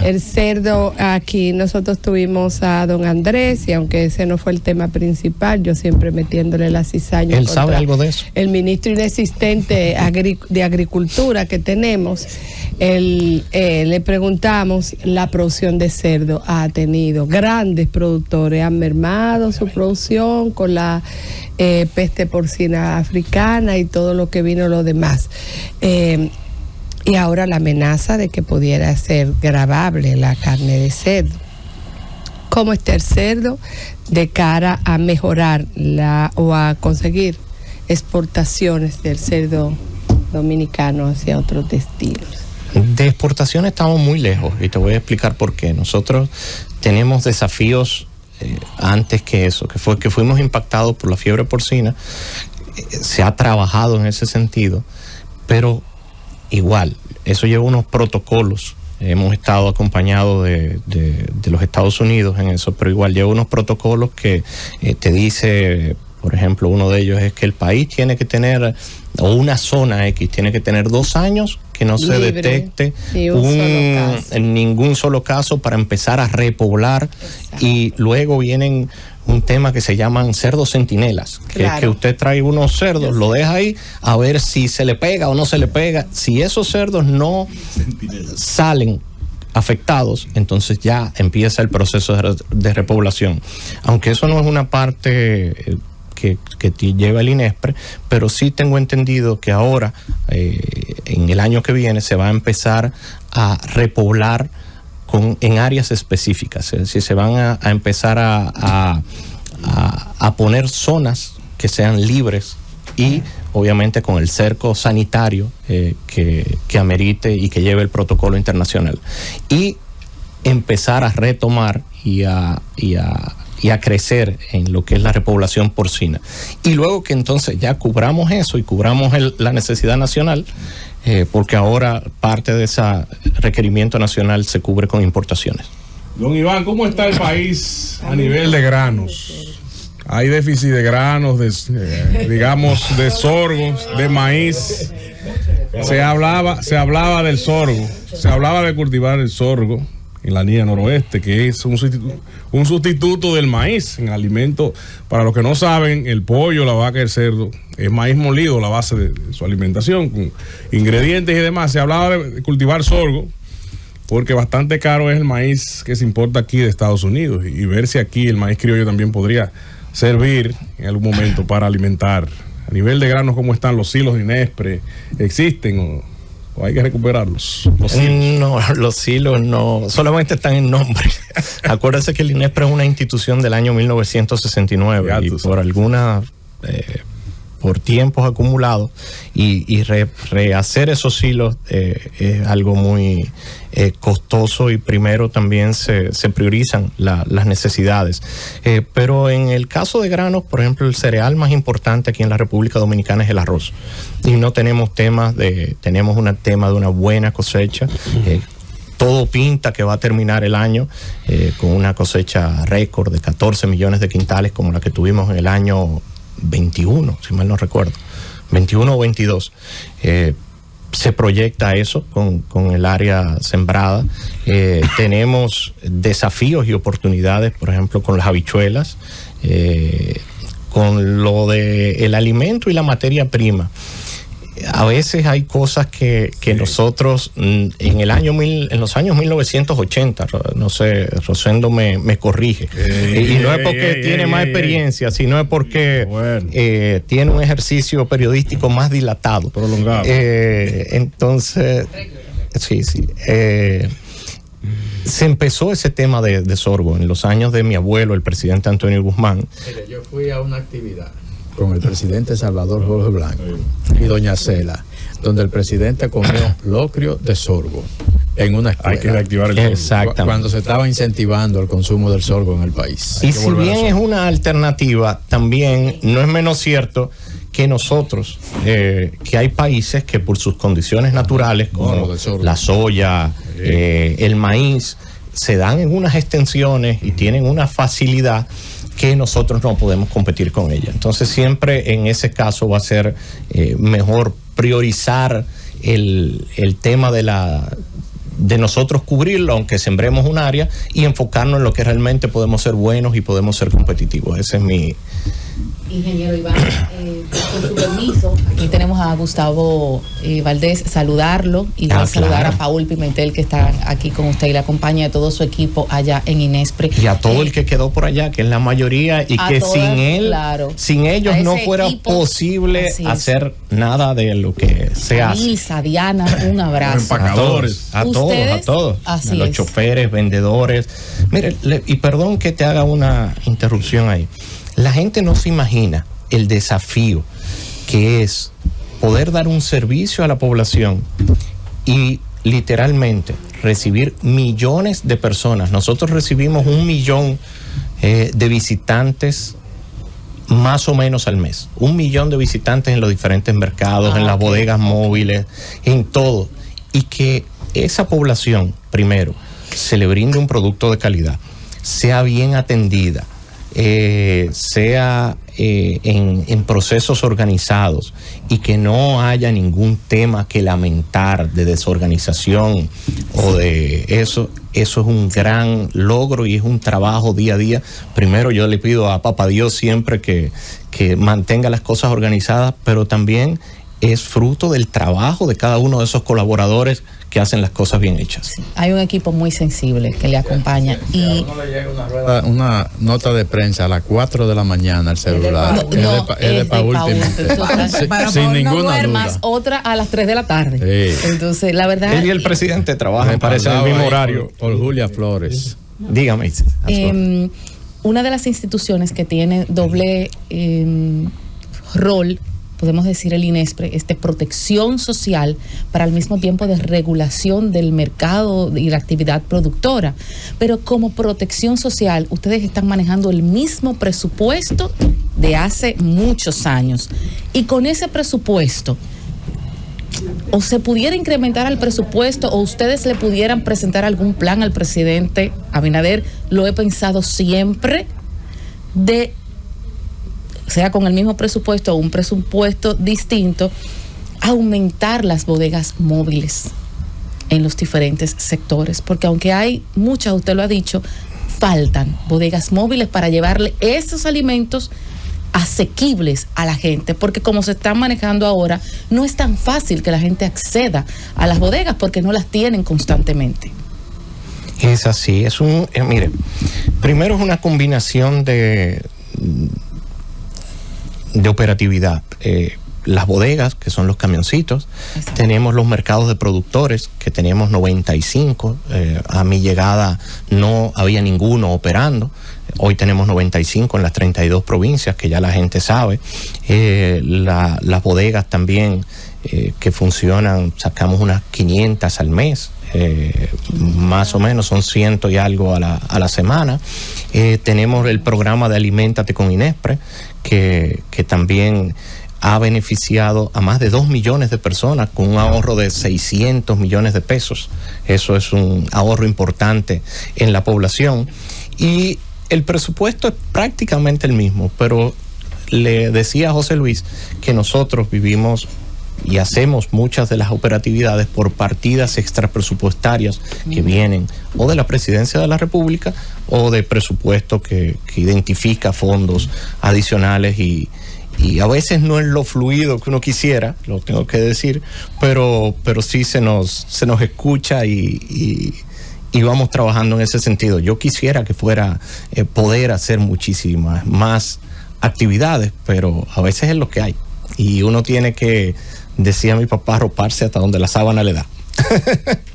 [SPEAKER 4] El cerdo, aquí nosotros tuvimos a don Andrés, y aunque ese no fue el tema principal, yo siempre metiéndole la cizaña.
[SPEAKER 2] ¿Él sabe algo de eso?
[SPEAKER 4] El ministro inexistente de Agricultura que tenemos, le preguntamos, la producción de cerdo ha tenido grandes productores, han mermado su producción con la peste porcina africana y todo lo que vino lo demás. Y ahora la amenaza de que pudiera ser gravable la carne de cerdo. ¿Cómo está el cerdo de cara a mejorar o a conseguir exportaciones del cerdo dominicano hacia otros destinos?
[SPEAKER 2] De exportación estamos muy lejos, y te voy a explicar por qué. Nosotros tenemos desafíos antes que eso, que fuimos impactados por la fiebre porcina. Se ha trabajado en ese sentido, pero igual, eso lleva unos protocolos. Hemos estado acompañados de los Estados Unidos en eso, pero igual lleva unos protocolos que te dice, por ejemplo, uno de ellos es que el país tiene que tener, o una zona X, tiene que tener 2 años que no se detecte ningún solo caso para empezar a repoblar. Exacto. Y luego vienen un tema que se llaman cerdos centinelas, que es que usted trae unos cerdos, lo deja ahí a ver si se le pega o no se le pega. Si esos cerdos no salen afectados, entonces ya empieza el proceso de repoblación. Aunque eso no es una parte que lleva el INESPRE, pero sí tengo entendido que ahora, en el año que viene, se va a empezar a repoblar en áreas específicas. Es decir, se van a empezar a poner zonas que sean libres, y obviamente con el cerco sanitario que amerite y que lleve el protocolo internacional, y empezar a retomar y a crecer en lo que es la repoblación porcina. Y luego que entonces ya cubramos eso y cubramos la necesidad nacional, porque ahora parte de ese requerimiento nacional se cubre con importaciones.
[SPEAKER 6] Don Iván, ¿cómo está el país a nivel de granos? Hay déficit de granos, digamos, de sorgos, de maíz. Se hablaba del sorgo, se hablaba de cultivar el sorgo en la línea noroeste, que es un sustituto del maíz en alimento. Para los que no saben, el pollo, la vaca y el cerdo es maíz molido, la base de su alimentación, con ingredientes y demás. Se hablaba de cultivar sorgo, porque bastante caro es el maíz que se importa aquí de Estados Unidos, y ver si aquí el maíz criollo también podría servir en algún momento para alimentar. A nivel de granos, ¿cómo están los silos de Inespre? ¿Existen o hay que recuperarlos?
[SPEAKER 2] No, los silos no, solamente están en nombre. Acuérdense que el Inespre es una institución del año 1969 y por alguna... por tiempos acumulados y rehacer esos silos es algo muy costoso, y primero también se priorizan las necesidades. Pero en el caso de granos, por ejemplo, el cereal más importante aquí en la República Dominicana es el arroz. Y no tenemos tenemos un tema de una buena cosecha. Todo pinta que va a terminar el año con una cosecha récord de 14 millones de quintales como la que tuvimos en el año 21, si mal no recuerdo, 21 o 22. Se proyecta eso con el área sembrada. Tenemos desafíos y oportunidades, por ejemplo, con las habichuelas, con lo de el alimento y la materia prima. A veces hay cosas que nosotros en los años 1980, no sé, Rosendo me corrige, y no es porque tiene más experiencia, sino es porque tiene un ejercicio periodístico más dilatado,
[SPEAKER 6] prolongado.
[SPEAKER 2] Entonces, sí. Se empezó ese tema de sorgo en los años de mi abuelo, el presidente Antonio Guzmán.
[SPEAKER 3] Mire, yo fui a una actividad con el presidente Salvador Jorge Blanco y doña Cela, donde el presidente comió locrio de sorgo en una escuela.
[SPEAKER 6] Hay que reactivar el sorgo.
[SPEAKER 2] Exactamente.
[SPEAKER 3] Cuando se estaba incentivando el consumo del sorgo en el país.
[SPEAKER 2] Y si bien es una alternativa, también no es menos cierto que nosotros, que hay países que por sus condiciones naturales, como la soya, el maíz, se dan en unas extensiones y tienen una facilidad que nosotros no podemos competir con ella. Entonces siempre en ese caso va a ser mejor priorizar el tema de nosotros cubrirlo, aunque sembremos un área, y enfocarnos en lo que realmente podemos ser buenos y podemos ser competitivos. Ese es mi...
[SPEAKER 5] Ingeniero Iván, con su permiso, aquí tenemos a Gustavo Valdés, saludarlo y saludar a Paul Pimentel, que está aquí con usted y le acompaña a todo su equipo allá en Inespre.
[SPEAKER 2] Y a todo el que quedó por allá, que es la mayoría, y que sin ellos no fuera posible hacer nada de lo que se hace.
[SPEAKER 5] Milsa, Diana, un abrazo.
[SPEAKER 6] Los empacadores.
[SPEAKER 2] A todos.
[SPEAKER 5] Así
[SPEAKER 2] los choferes, vendedores. Mire, y perdón que te haga una interrupción ahí. La gente no se imagina el desafío que es poder dar un servicio a la población y literalmente recibir millones de personas. Nosotros recibimos 1 millón de visitantes más o menos al mes. 1 millón de visitantes en los diferentes mercados, en las bodegas móviles, en todo. Y que esa población, primero, se le brinde un producto de calidad, sea bien atendida, sea en procesos organizados, y que no haya ningún tema que lamentar de desorganización o de eso es un gran logro y es un trabajo día a día. Primero yo le pido a Papá Dios siempre que mantenga las cosas organizadas, pero también es fruto del trabajo de cada uno de esos colaboradores que hacen las cosas bien hechas.
[SPEAKER 5] Sí, hay un equipo muy sensible que le acompaña. Y
[SPEAKER 3] uno le llega una nota de prensa a las 4 de la mañana al celular. Es de Paul Pimentel. Sin ninguna duda.
[SPEAKER 5] Otra a las 3 de la tarde.
[SPEAKER 3] Sí.
[SPEAKER 5] Entonces, la verdad...
[SPEAKER 2] Él y el presidente trabajan, parece, en el mismo horario.
[SPEAKER 3] Por Julia Flores.
[SPEAKER 2] Dígame.
[SPEAKER 5] Una de las instituciones que tiene doble rol, podemos decir el Inespre, es de protección social, para al mismo tiempo de regulación del mercado y la actividad productora. Pero como protección social, ustedes están manejando el mismo presupuesto de hace muchos años. Y con ese presupuesto, o se pudiera incrementar el presupuesto, o ustedes le pudieran presentar algún plan al presidente Abinader. Lo he pensado siempre, sea con el mismo presupuesto o un presupuesto distinto, aumentar las bodegas móviles en los diferentes sectores, porque aunque hay muchas, usted lo ha dicho, faltan bodegas móviles para llevarle esos alimentos asequibles a la gente, porque como se están manejando ahora, no es tan fácil que la gente acceda a las bodegas porque no las tienen constantemente.
[SPEAKER 2] Es así, mire, primero es una combinación operatividad. Las bodegas, que son los camioncitos. Exacto. Tenemos los mercados de productores, que teníamos 95. A mi llegada no había ninguno operando. Hoy tenemos 95 en las 32 provincias, que ya la gente sabe. Las bodegas también que funcionan, sacamos unas 500 al mes. Más o menos son 100 y algo a la semana. Tenemos el programa de Aliméntate con Inespre, que también ha beneficiado a más de 2 millones de personas con un ahorro de 600 millones de pesos. Eso es un ahorro importante en la población. Y el presupuesto es prácticamente el mismo, pero le decía a José Luis que nosotros vivimos y hacemos muchas de las operatividades por partidas extrapresupuestarias que vienen o de la Presidencia de la República o de presupuesto que identifica fondos adicionales y a veces no es lo fluido que uno quisiera, lo tengo que decir, pero sí se nos escucha y vamos trabajando en ese sentido. Yo quisiera que fuera poder hacer muchísimas más actividades, pero a veces es lo que hay. Y uno tiene que, decía mi papá, arroparse hasta donde la sábana le da.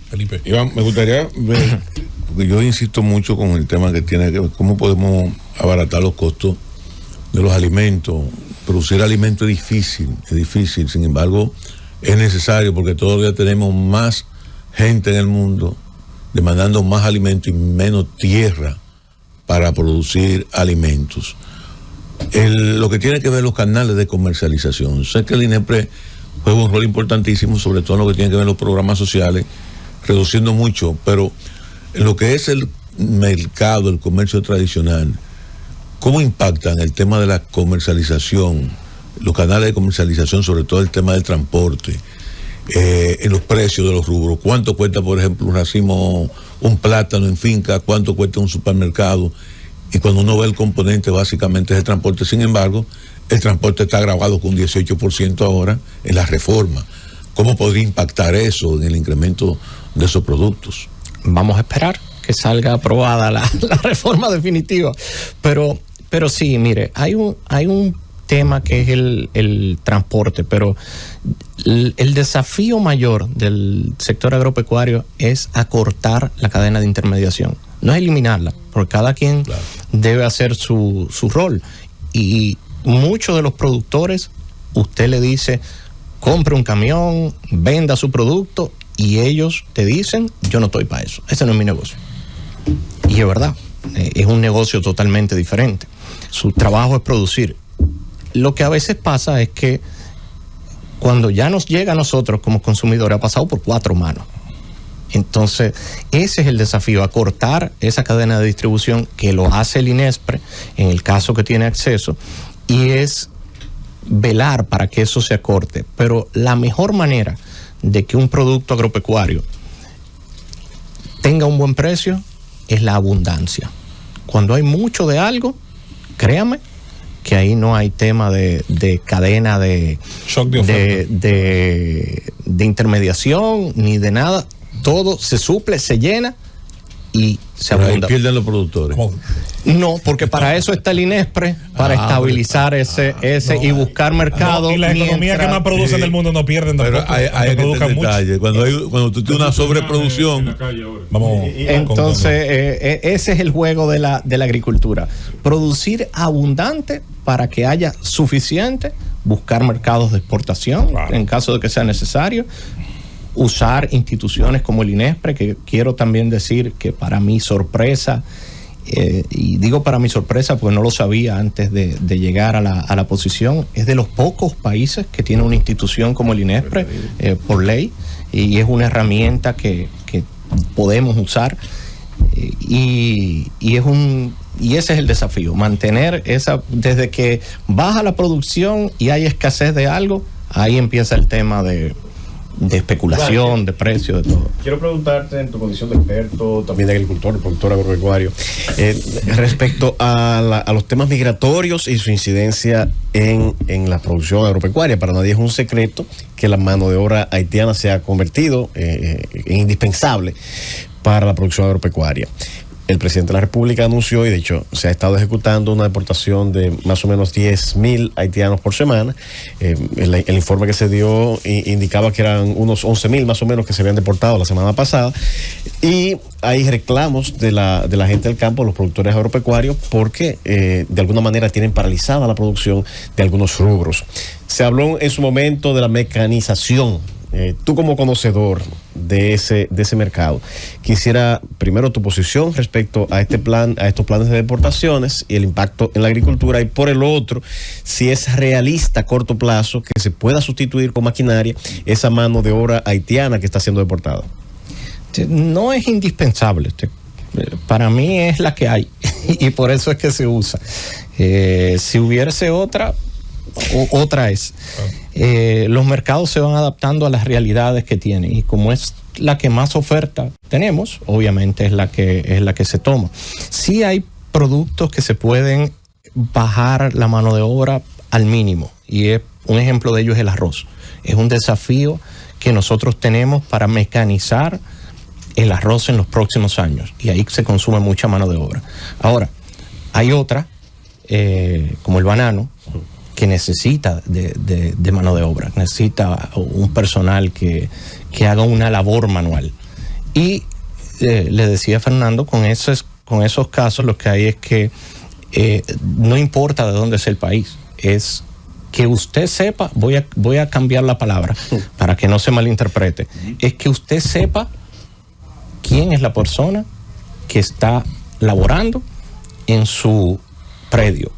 [SPEAKER 8] Felipe. Iván, me gustaría ver, porque yo insisto mucho con el tema que tiene que ver cómo podemos abaratar los costos de los alimentos. Producir alimentos es difícil, sin embargo, es necesario porque todavía tenemos más gente en el mundo demandando más alimentos y menos tierra para producir alimentos. Lo que tiene que ver los canales de comercialización. Sé que el INEPRE juega un rol importantísimo, sobre todo en lo que tiene que ver los programas sociales, reduciendo mucho, pero en lo que es el mercado, el comercio tradicional, ¿cómo impactan el tema de la comercialización, los canales de comercialización, sobre todo el tema del transporte, en los precios de los rubros? ¿Cuánto cuesta, por ejemplo, un racimo, un plátano en finca? ¿Cuánto cuesta un supermercado? Y cuando uno ve el componente, básicamente es el transporte. Sin embargo, el transporte está agravado con un 18% ahora en la reforma. ¿Cómo podría impactar eso en el incremento de esos productos?
[SPEAKER 2] Vamos a esperar que salga aprobada la reforma definitiva. Pero sí, mire, hay un tema que es el transporte, pero el desafío mayor del sector agropecuario es acortar la cadena de intermediación, no es eliminarla, porque cada quien debe hacer su rol. Y muchos de los productores, usted le dice, compre un camión, venda su producto, y ellos te dicen, yo no estoy para eso, ese no es mi negocio. Y es verdad, es un negocio totalmente diferente. Su trabajo es producir. Lo que a veces pasa es que cuando ya nos llega a nosotros como consumidores, ha pasado por 4 manos. Entonces, ese es el desafío, acortar esa cadena de distribución, que lo hace el INESPRE en el caso que tiene acceso, y es velar para que eso se acorte. Pero la mejor manera de que un producto agropecuario tenga un buen precio es la abundancia. Cuando hay mucho de algo, créame que ahí no hay tema de cadena de intermediación ni de nada. Todo se suple, se llena y se abunda.
[SPEAKER 8] Ahí pierden los productores.
[SPEAKER 2] No, porque para eso está el INESPRE, para estabilizar ese y buscar mercado.
[SPEAKER 1] Y la economía que más produce en el mundo no pierden tampoco.
[SPEAKER 8] Pero hay que tener detalle. Cuando tú tienes una sobreproducción.
[SPEAKER 2] Entonces, ese es el juego de la agricultura. Producir abundante para que haya suficiente, buscar mercados de exportación en caso de que sea necesario. Usar instituciones como el INESPRE, que quiero también decir que para mi sorpresa, y digo para mi sorpresa porque no lo sabía antes de llegar a la posición, es de los pocos países que tiene una institución como el INESPRE por ley, y es una herramienta que podemos usar, y ese es el desafío, mantener esa, desde que baja la producción y hay escasez de algo, ahí empieza el tema de especulación, de precios, de todo.
[SPEAKER 9] Quiero preguntarte, en tu condición de experto, también de agricultor, de productor agropecuario, respecto a los temas migratorios y su incidencia en la producción agropecuaria. Para nadie es un secreto que la mano de obra haitiana se ha convertido en indispensable para la producción agropecuaria. El presidente de la República anunció, y de hecho se ha estado ejecutando una deportación de más o menos 10.000 haitianos por semana. El informe que se dio indicaba que eran unos 11.000 más o menos que se habían deportado la semana pasada. Y hay reclamos de la gente del campo, los productores agropecuarios, porque de alguna manera tienen paralizada la producción de algunos rubros. Se habló en su momento de la mecanización. Tú como conocedor de ese mercado, quisiera primero tu posición respecto a estos planes de deportaciones y el impacto en la agricultura, y por el otro, si es realista a corto plazo que se pueda sustituir con maquinaria esa mano de obra haitiana que está siendo deportada.
[SPEAKER 2] No es indispensable. Para mí es la que hay y por eso es que se usa. Si hubiese otra es. Los mercados se van adaptando a las realidades que tienen, y como es la que más oferta tenemos, obviamente es la que se toma. Sí hay productos que se pueden bajar la mano de obra al mínimo, y un ejemplo de ello es el arroz. Es un desafío que nosotros tenemos para mecanizar el arroz en los próximos años, y ahí se consume mucha mano de obra. Ahora, hay otra, como el banano, que necesita de mano de obra, necesita un personal que haga una labor manual. Y le decía a Fernando, con esos casos lo que hay es que no importa de dónde es el país, es que usted sepa, voy a cambiar la palabra para que no se malinterprete, es que usted sepa quién es la persona que está laborando en su predio,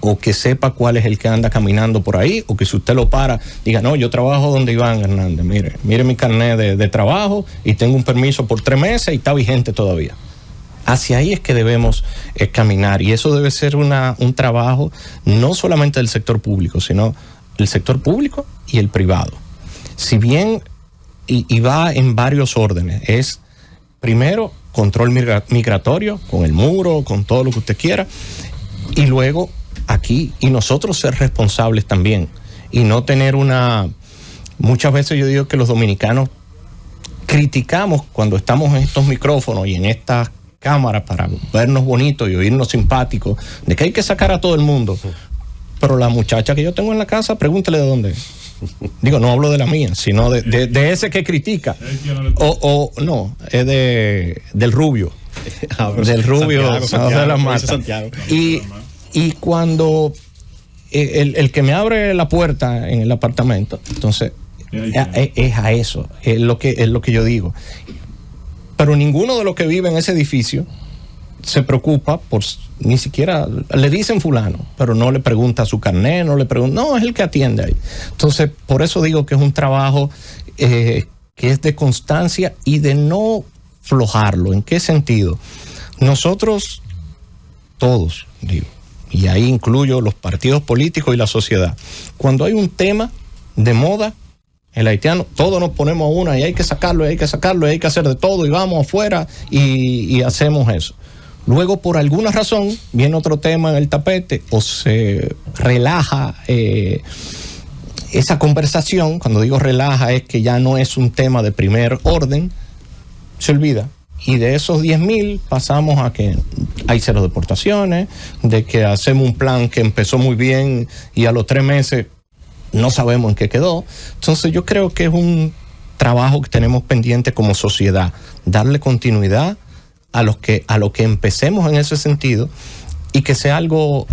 [SPEAKER 2] o que sepa cuál es el que anda caminando por ahí, o que si usted lo para, diga, no, yo trabajo donde Iván Hernández, mire mi carnet de trabajo y tengo un permiso por 3 meses y está vigente todavía. Hacia ahí es que debemos caminar, y eso debe ser un trabajo no solamente del sector público, sino el sector público y el privado. Si bien, y va en varios órdenes, es primero control migratorio, con el muro, con todo lo que usted quiera, y luego aquí, y nosotros ser responsables también, y no tener muchas veces yo digo que los dominicanos criticamos cuando estamos en estos micrófonos y en estas cámaras para vernos bonitos y oírnos simpáticos, de que hay que sacar a todo el mundo, pero la muchacha que yo tengo en la casa, pregúntele de dónde es. Digo, no hablo de la mía, sino de ese que critica, no, es del rubio, del rubio, Santiago, de las Matas. Y cuando el que me abre la puerta en el apartamento, entonces es a eso, es lo que yo digo. Pero ninguno de los que vive en ese edificio se preocupa ni siquiera le dicen fulano, pero no le pregunta su carnet, no, es el que atiende ahí. Entonces, por eso digo que es un trabajo que es de constancia y de no flojarlo. ¿En qué sentido? Nosotros, todos, digo, y ahí incluyo los partidos políticos y la sociedad, cuando hay un tema de moda, el haitiano, todos nos ponemos a una y hay que sacarlo, y hay que hacer de todo, y vamos afuera y hacemos eso. Luego, por alguna razón, viene otro tema en el tapete, o se relaja esa conversación. Cuando digo relaja, es que ya no es un tema de primer orden, se olvida. Y de esos 10.000 pasamos a que hay 0 deportaciones, de que hacemos un plan que empezó muy bien y a los 3 meses no sabemos en qué quedó. Entonces yo creo que es un trabajo que tenemos pendiente como sociedad, darle continuidad a lo que empecemos en ese sentido, y que sea algo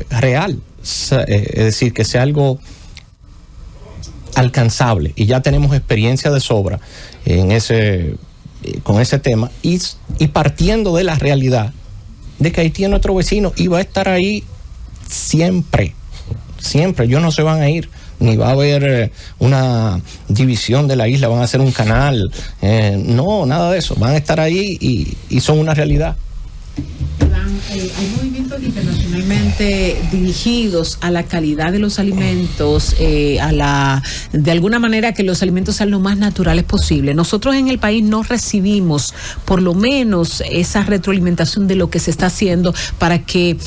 [SPEAKER 2] real, es decir, que sea algo alcanzable, y ya tenemos experiencia de sobra con ese tema, y partiendo de la realidad de que Haití es nuestro vecino y va a estar ahí siempre, ellos no se van a ir, ni va a haber una división de la isla, van a hacer un canal, no, nada de eso, van a estar ahí y son una realidad.
[SPEAKER 11] Hay movimientos internacionalmente dirigidos a la calidad de los alimentos, de alguna manera que los alimentos sean lo más naturales posible. Nosotros en el país no recibimos por lo menos esa retroalimentación de lo que se está haciendo para que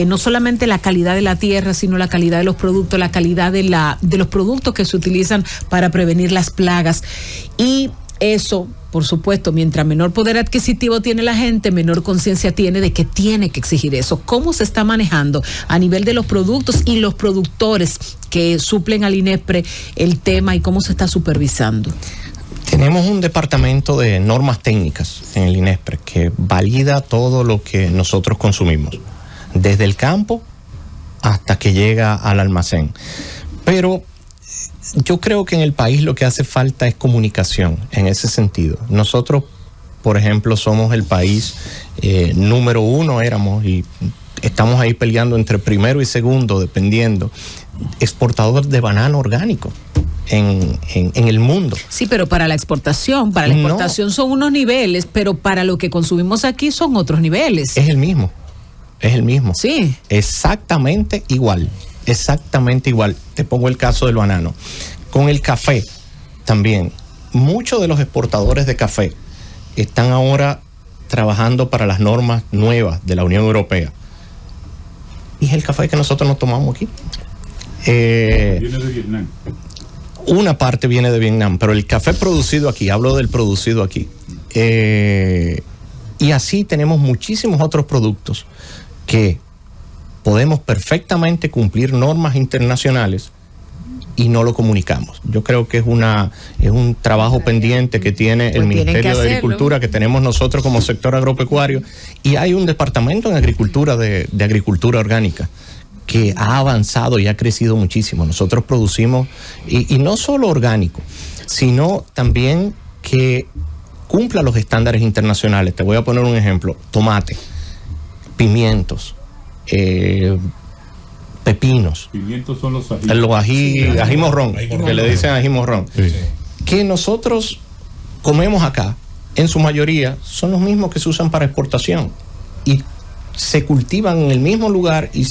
[SPEAKER 11] no solamente la calidad de la tierra, sino la calidad de los productos, la calidad de los productos que se utilizan para prevenir las plagas, y eso por supuesto, mientras menor poder adquisitivo tiene la gente, menor conciencia tiene de que tiene que exigir eso. ¿Cómo se está manejando a nivel de los productos y los productores que suplen al INESPRE el tema y cómo se está supervisando?
[SPEAKER 2] Tenemos un departamento de normas técnicas en el INESPRE que valida todo lo que nosotros consumimos, desde el campo hasta que llega al almacén. Pero yo creo que en el país lo que hace falta es comunicación en ese sentido. Nosotros, por ejemplo, somos el país número 1, éramos, y estamos ahí peleando entre primero y segundo, dependiendo, exportador de banano orgánico en el mundo.
[SPEAKER 11] Sí, pero para la exportación son unos niveles, pero para lo que consumimos aquí son otros niveles.
[SPEAKER 2] Es el mismo.
[SPEAKER 11] Sí.
[SPEAKER 2] Exactamente igual. Te pongo el caso del banano. Con el café también. Muchos de los exportadores de café están ahora trabajando para las normas nuevas de la Unión Europea. Y es el café que nosotros nos tomamos aquí.
[SPEAKER 10] Viene de Vietnam.
[SPEAKER 2] Una parte viene de Vietnam, pero el café producido aquí, hablo del producido aquí. Y así tenemos muchísimos otros productos que podemos perfectamente cumplir normas internacionales y no lo comunicamos. Yo creo que es un trabajo pendiente que tiene el Ministerio de Agricultura, que tenemos nosotros como sector agropecuario, y hay un departamento en agricultura de agricultura orgánica que ha avanzado y ha crecido muchísimo. Nosotros producimos, y no solo orgánico, sino también que cumpla los estándares internacionales. Te voy a poner un ejemplo: tomate, pimientos, pepinos.
[SPEAKER 10] Pimientos son los ají.
[SPEAKER 2] Los ají morrón, que le dicen ají morrón.
[SPEAKER 10] Sí.
[SPEAKER 2] Que nosotros comemos acá, en su mayoría, son los mismos que se usan para exportación. Y se cultivan en el mismo lugar y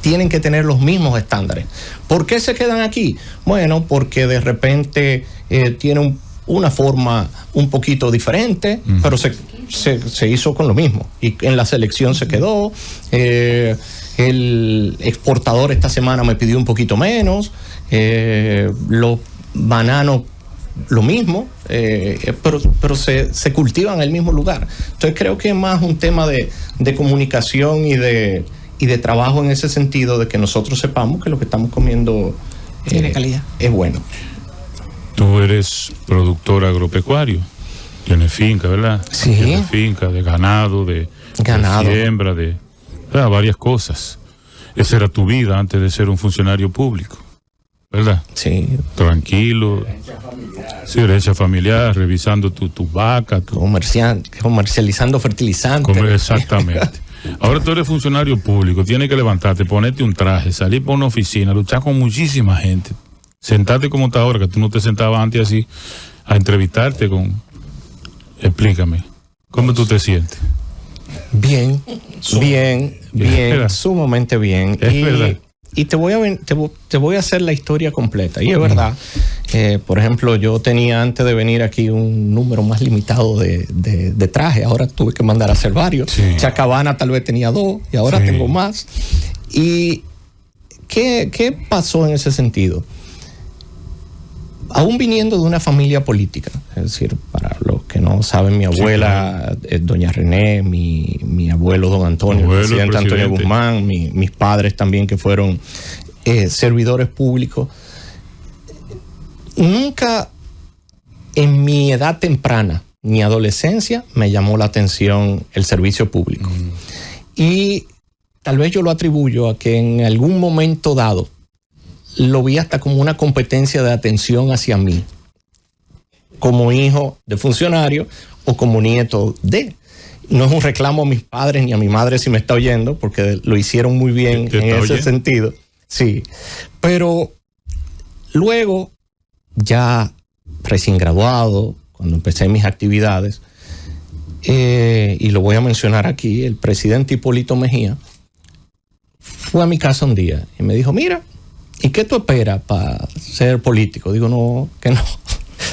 [SPEAKER 2] tienen que tener los mismos estándares. ¿Por qué se quedan aquí? Bueno, porque de repente tienen una forma un poquito diferente, pero se hizo con lo mismo. Y en la selección se quedó. El exportador esta semana me pidió un poquito menos. Los bananos, lo mismo, pero se cultivan en el mismo lugar. Entonces creo que es más un tema de comunicación y de trabajo en ese sentido, de que nosotros sepamos que lo que estamos comiendo
[SPEAKER 11] tiene calidad,
[SPEAKER 2] es bueno.
[SPEAKER 10] Tú eres productor agropecuario, tienes finca, ¿verdad?
[SPEAKER 2] Sí.
[SPEAKER 10] Tienes finca de ganado, de siembra, de varias cosas. Esa era tu vida antes de ser un funcionario público, ¿verdad?
[SPEAKER 2] Sí.
[SPEAKER 10] Tranquilo. Sí, herencia familiar, revisando tu vaca.
[SPEAKER 2] Comercializando fertilizantes.
[SPEAKER 10] Exactamente. Ahora tú eres funcionario público, tienes que levantarte, ponerte un traje, salir por una oficina, luchar con muchísima gente, sentarte como está ahora, que tú no te sentabas antes así, a entrevistarte con... Explícame, ¿cómo tú te sientes?
[SPEAKER 2] Bien, sumamente bien.
[SPEAKER 10] Es verdad.
[SPEAKER 2] Y te voy a hacer la historia completa. Y es verdad, por ejemplo, yo tenía antes de venir aquí un número más limitado de trajes. Ahora tuve que mandar a hacer varios.
[SPEAKER 10] Sí.
[SPEAKER 2] Chacabana tal vez tenía 2 y ahora tengo más. ¿Y qué pasó en ese sentido? Aún viniendo de una familia política, es decir, para los que no saben, mi abuela, doña René, mi abuelo, don Antonio, el presidente Antonio Guzmán, mis padres también, que fueron servidores públicos. Nunca en mi edad temprana, ni adolescencia, me llamó la atención el servicio público. Y tal vez yo lo atribuyo a que en algún momento dado, lo vi hasta como una competencia de atención hacia mí, como hijo de funcionario o como nieto de. No es un reclamo a mis padres ni a mi madre si me está oyendo, porque lo hicieron muy bien en ese sentido. Sí, pero luego, ya recién graduado, cuando empecé mis actividades, y lo voy a mencionar aquí, el presidente Hipólito Mejía fue a mi casa un día y me dijo: mira, ¿y qué tú esperas para ser político? Digo, no,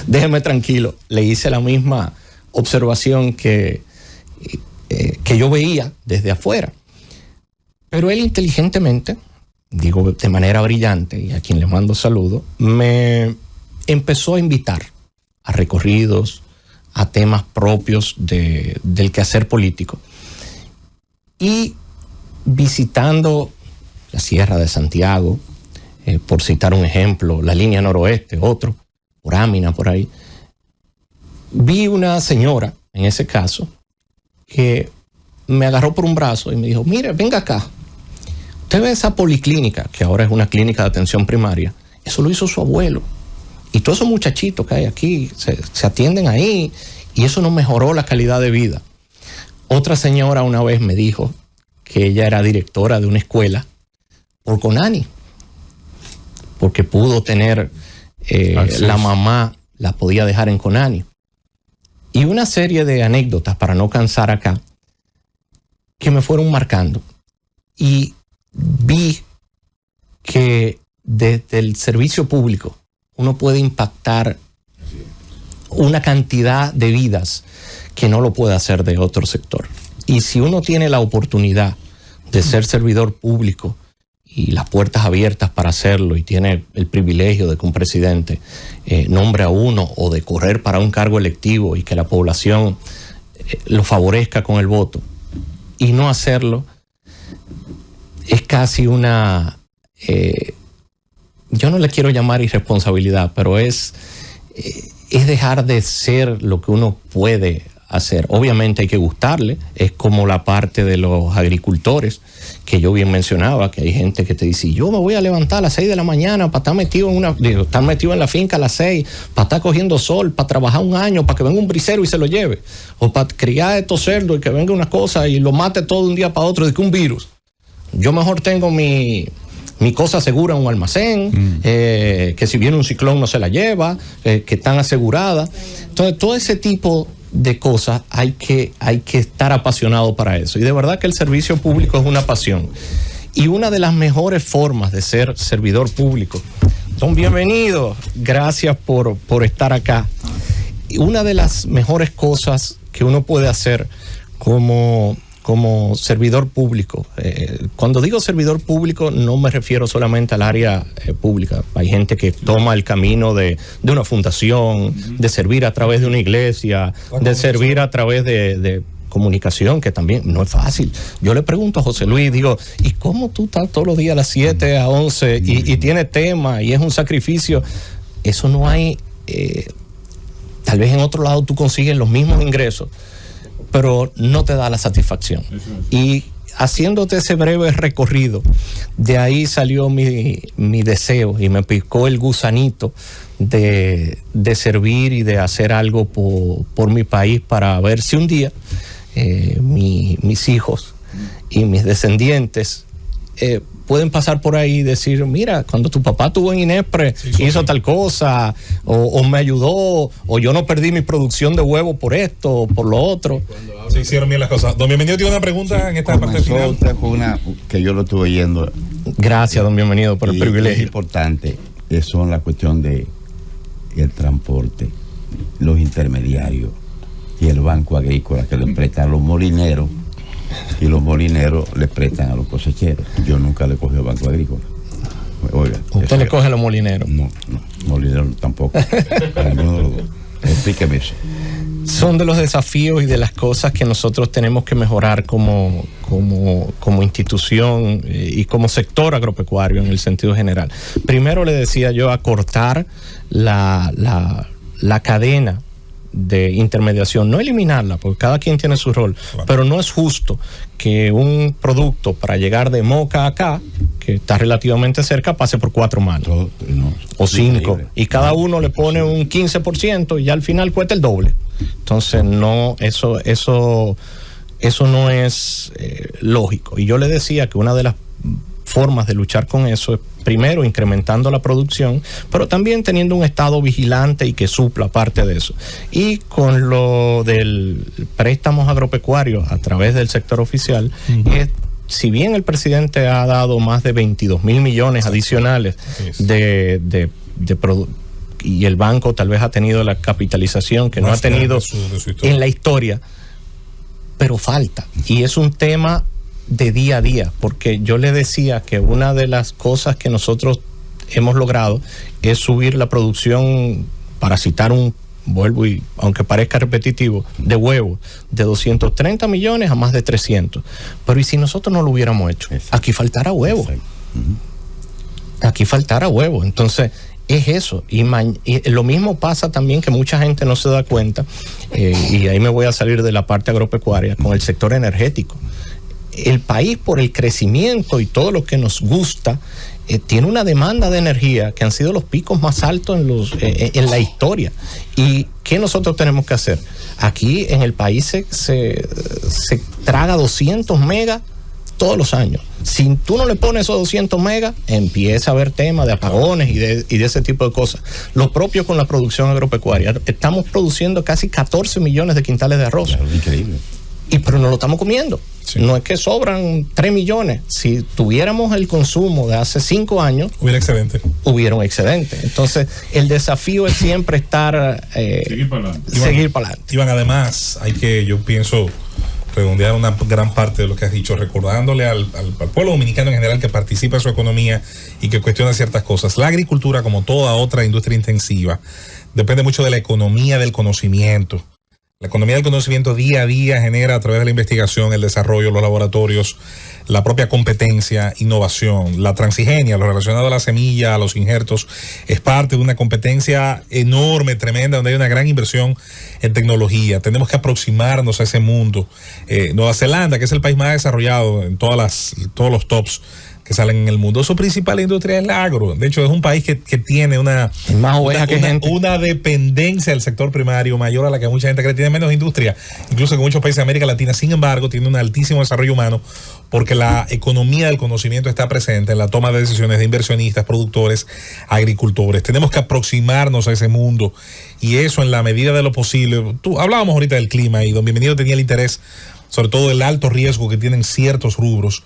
[SPEAKER 2] déjeme tranquilo. Le hice la misma observación que yo veía desde afuera. Pero él inteligentemente, digo de manera brillante, y a quien le mando saludos, me empezó a invitar a recorridos, a temas propios del quehacer político. Y visitando la Sierra de Santiago, por citar un ejemplo, la línea noroeste, otro, por Ámina, por ahí, vi una señora, en ese caso, que me agarró por un brazo y me dijo, mire, venga acá, usted ve esa policlínica, que ahora es una clínica de atención primaria, eso lo hizo su abuelo. Y todos esos muchachitos que hay aquí se atienden ahí, y eso nos mejoró la calidad de vida. Otra señora una vez me dijo que ella era directora de una escuela por Conani, porque pudo tener, la mamá la podía dejar en Conani. Y una serie de anécdotas, para no cansar acá, que me fueron marcando. Y vi que desde el servicio público uno puede impactar una cantidad de vidas que no lo puede hacer de otro sector. Y si uno tiene la oportunidad de ser servidor público y las puertas abiertas para hacerlo, y tiene el privilegio de que un presidente nombre a uno, o de correr para un cargo electivo y que la población lo favorezca con el voto, y no hacerlo, es casi una, yo no le quiero llamar irresponsabilidad, pero es dejar de ser lo que uno puede hacer. Obviamente hay que gustarle, es como la parte de los agricultores, que yo bien mencionaba, que hay gente que te dice, yo me voy a levantar a las 6 de la mañana para estar metido estar metido en la finca a las 6, para estar cogiendo sol, para trabajar un año, para que venga un brisero y se lo lleve, o para criar estos cerdos y que venga una cosa y lo mate todo de un día para otro, de que un virus. Yo mejor tengo mi cosa segura en un almacén, que si viene un ciclón no se la lleva, que están aseguradas. Entonces, todo ese tipo de cosas hay que estar apasionado para eso. Y de verdad que el servicio público es una pasión. Y una de las mejores formas de ser servidor público, don bienvenido, gracias por estar acá. Y una de las mejores cosas que uno puede hacer como servidor público, cuando digo servidor público no me refiero solamente al área pública. Hay gente que toma el camino de una fundación, de servir a través de una iglesia, de servir a través de comunicación, que también no es fácil. Yo le pregunto a José Luis, digo, ¿y cómo tú estás todos los días a las 7 a 11 y tienes tema y es un sacrificio? Eso no hay, tal vez en otro lado tú consigues los mismos ingresos, pero no te da la satisfacción. Y haciéndote ese breve recorrido, de ahí salió mi deseo y me picó el gusanito de servir y de hacer algo por mi país, para ver si un día mis hijos y mis descendientes pueden pasar por ahí y decir, mira, cuando tu papá estuvo en INESPRE, hizo tal cosa, o me ayudó, o yo no perdí mi producción de huevo por esto, o por lo otro.
[SPEAKER 1] Se hicieron bien las cosas. Don Bienvenido tiene una pregunta en esta parte final.
[SPEAKER 12] Usted fue una que yo lo estuve oyendo.
[SPEAKER 2] Gracias, don Bienvenido, por el privilegio.
[SPEAKER 12] Es importante, son la cuestión de el transporte, los intermediarios y el Banco Agrícola, que le prestan a los molineros, y los molineros le prestan a los cosecheros. Yo nunca le cogí al Banco Agrícola. Oiga,
[SPEAKER 2] ¿usted le coge a los molineros?
[SPEAKER 12] No, molineros tampoco. A ninguno de los dos. Explíqueme eso.
[SPEAKER 2] Son de los desafíos y de las cosas que nosotros tenemos que mejorar como institución y como sector agropecuario en el sentido general. Primero le decía yo, acortar la cadena de intermediación, no eliminarla, porque cada quien tiene su rol, pero no es justo que un producto para llegar de Moca acá, que está relativamente cerca, pase por 4 manos o 5, y cada uno le pone un 15% y ya al final cuesta el doble. Entonces no, eso no es lógico. Y yo le decía que una de las formas de luchar con eso es, primero, incrementando la producción, pero también teniendo un Estado vigilante y que supla parte de eso. Y con lo del préstamos agropecuarios a través del sector oficial, si bien el presidente ha dado más de 22,000 millones adicionales y el banco tal vez ha tenido la capitalización que no ha tenido en la historia, pero falta. Y es un tema de día a día, porque yo le decía que una de las cosas que nosotros hemos logrado es subir la producción, para citar un vuelvo y aunque parezca repetitivo, de huevo, de 230 millones a más de 300. Pero ¿y si nosotros no lo hubiéramos hecho? Exacto. Aquí faltara huevo. Aquí faltara huevo. Entonces, es eso. Y lo mismo pasa también, que mucha gente no se da cuenta, y ahí me voy a salir de la parte agropecuaria, con el sector energético. El país, por el crecimiento y todo lo que nos gusta, tiene una demanda de energía que han sido los picos más altos en la historia. ¿Y qué nosotros tenemos que hacer? Aquí en el país se traga 200 megas todos los años. Si tú no le pones esos 200 megas, empieza a haber temas de apagones y de ese tipo de cosas. Lo propio con la producción agropecuaria. Estamos produciendo casi 14 millones de quintales de arroz.
[SPEAKER 12] Claro, increíble.
[SPEAKER 2] Pero no lo estamos comiendo. Sí. No es que sobran 3 millones. Si tuviéramos el consumo de hace 5 años, hubiera un excedente. Entonces, el desafío es siempre estar... seguir para adelante.
[SPEAKER 1] Iván, además, yo pienso, redondear una gran parte de lo que has dicho, recordándole al pueblo dominicano en general que participa en su economía y que cuestiona ciertas cosas. La agricultura, como toda otra industria intensiva, depende mucho de la economía del conocimiento. La economía del conocimiento día a día genera, a través de la investigación, el desarrollo, los laboratorios, la propia competencia, innovación, la transigenia, lo relacionado a la semilla, a los injertos, es parte de una competencia enorme, tremenda, donde hay una gran inversión en tecnología. Tenemos que aproximarnos a ese mundo. Nueva Zelanda, que es el país más desarrollado en todos los tops que salen en el mundo, su principal industria es el agro. De hecho, es un país que tiene una dependencia del sector primario mayor a la que mucha gente cree. Tiene menos industria, incluso que muchos países de América Latina. Sin embargo, tiene un altísimo desarrollo humano, porque la economía del conocimiento está presente en la toma de decisiones de inversionistas, productores, agricultores. Tenemos que aproximarnos a ese mundo, y eso en la medida de lo posible. Hablábamos ahorita del clima, y don Bienvenido tenía el interés, sobre todo el alto riesgo que tienen ciertos rubros.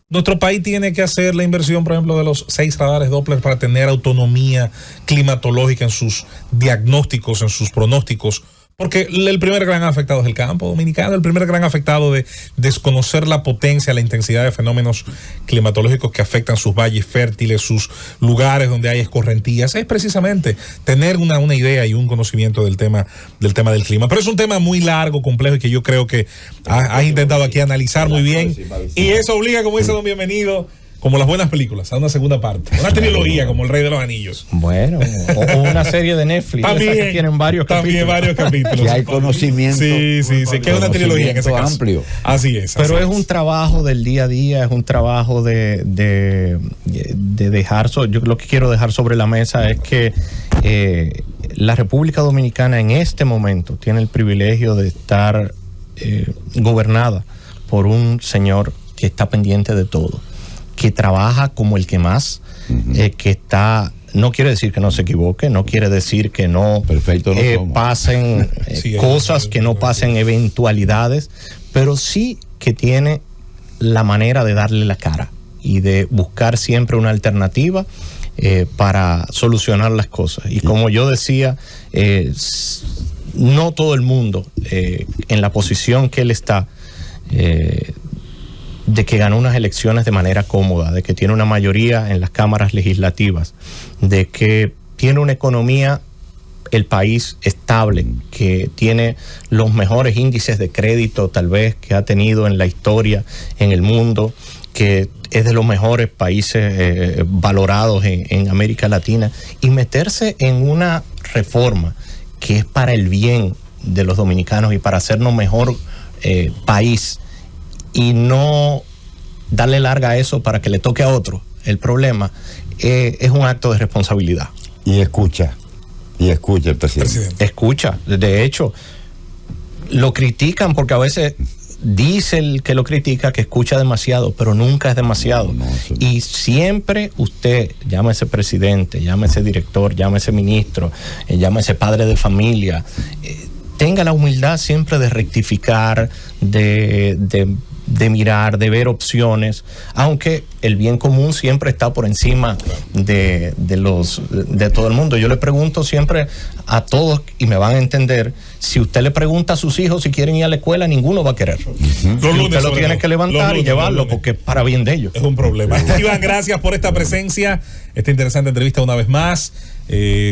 [SPEAKER 1] Nuestro país tiene que hacer la inversión, por ejemplo, de los 6 radares Doppler para tener autonomía climatológica en sus diagnósticos, en sus pronósticos, porque el primer gran afectado es el campo dominicano, el primer gran afectado de desconocer la potencia, la intensidad de fenómenos climatológicos que afectan sus valles fértiles, sus lugares donde hay escorrentías, es precisamente tener una idea y un conocimiento del tema del clima. Pero es un tema muy largo, complejo, y que yo creo que has intentado aquí analizar muy bien, y eso obliga, como dice don Bienvenido, como las buenas películas, a una segunda parte, una trilogía como El Rey de los Anillos.
[SPEAKER 2] Bueno, o una serie de Netflix.
[SPEAKER 1] También
[SPEAKER 2] que tienen varios
[SPEAKER 1] capítulos.
[SPEAKER 12] Que hay conocimiento.
[SPEAKER 1] Sí, que es una trilogía en ese caso.
[SPEAKER 12] Amplio.
[SPEAKER 1] Así es.
[SPEAKER 2] Pero es un trabajo del día a día, es un trabajo de dejar. Yo lo que quiero dejar sobre la mesa es que la República Dominicana en este momento tiene el privilegio de estar gobernada por un señor que está pendiente de todo, que trabaja como el que más, que está, no quiere decir que no se equivoque, no quiere decir que no, pasen cosas, que no pasen eventualidades, pero sí que tiene la manera de darle la cara y de buscar siempre una alternativa para solucionar las cosas. Y como yo decía, no todo el mundo en la posición que él está, de que ganó unas elecciones de manera cómoda, de que tiene una mayoría en las cámaras legislativas, de que tiene una economía, el país estable, que tiene los mejores índices de crédito tal vez que ha tenido en la historia en el mundo, que es de los mejores países valorados en América Latina, y meterse en una reforma que es para el bien de los dominicanos y para hacernos mejor país, y no darle larga a eso para que le toque a otro el problema, es un acto de responsabilidad.
[SPEAKER 12] Y escucha el presidente.
[SPEAKER 2] Escucha. De hecho, lo critican porque a veces dice el que lo critica que escucha demasiado, pero nunca es demasiado. Y siempre usted, llámese presidente, llámese director, llámese ministro, llámese padre de familia, tenga la humildad siempre de rectificar, de de mirar, de ver opciones, aunque el bien común siempre está por encima de todo el mundo. Yo le pregunto siempre a todos, y me van a entender, si usted le pregunta a sus hijos si quieren ir a la escuela, ninguno va a querer. Usted lo tiene que levantar y llevarlo, porque es para bien de ellos.
[SPEAKER 1] Es un problema. Iván, gracias por esta presencia, esta interesante entrevista una vez más.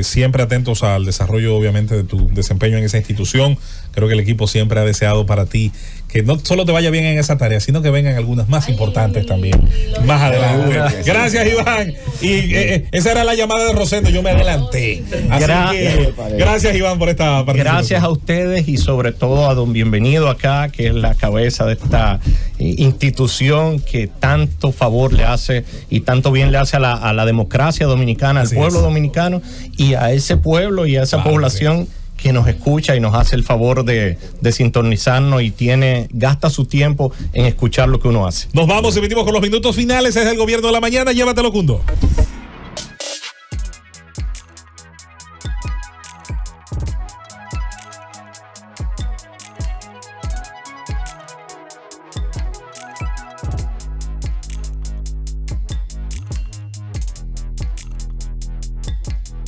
[SPEAKER 1] Siempre atentos al desarrollo, obviamente, de tu desempeño en esa institución. Creo que el equipo siempre ha deseado para ti que no solo te vaya bien en esa tarea, sino que vengan algunas más importantes también más adelante. Gracias, Iván. Y esa era la llamada de Rosendo, yo me adelanté. Así que, gracias, Iván, por esta participación.
[SPEAKER 2] Gracias a ustedes y sobre todo a don Bienvenido acá, que es la cabeza de esta institución que tanto favor le hace y tanto bien le hace a la democracia dominicana, al pueblo dominicano y a ese pueblo y a esa población que nos escucha y nos hace el favor de sintonizarnos y gasta su tiempo en escuchar lo que uno hace.
[SPEAKER 1] Nos vamos y venimos con los minutos finales. Es el Gobierno de la Mañana. Llévatelo, Cundo.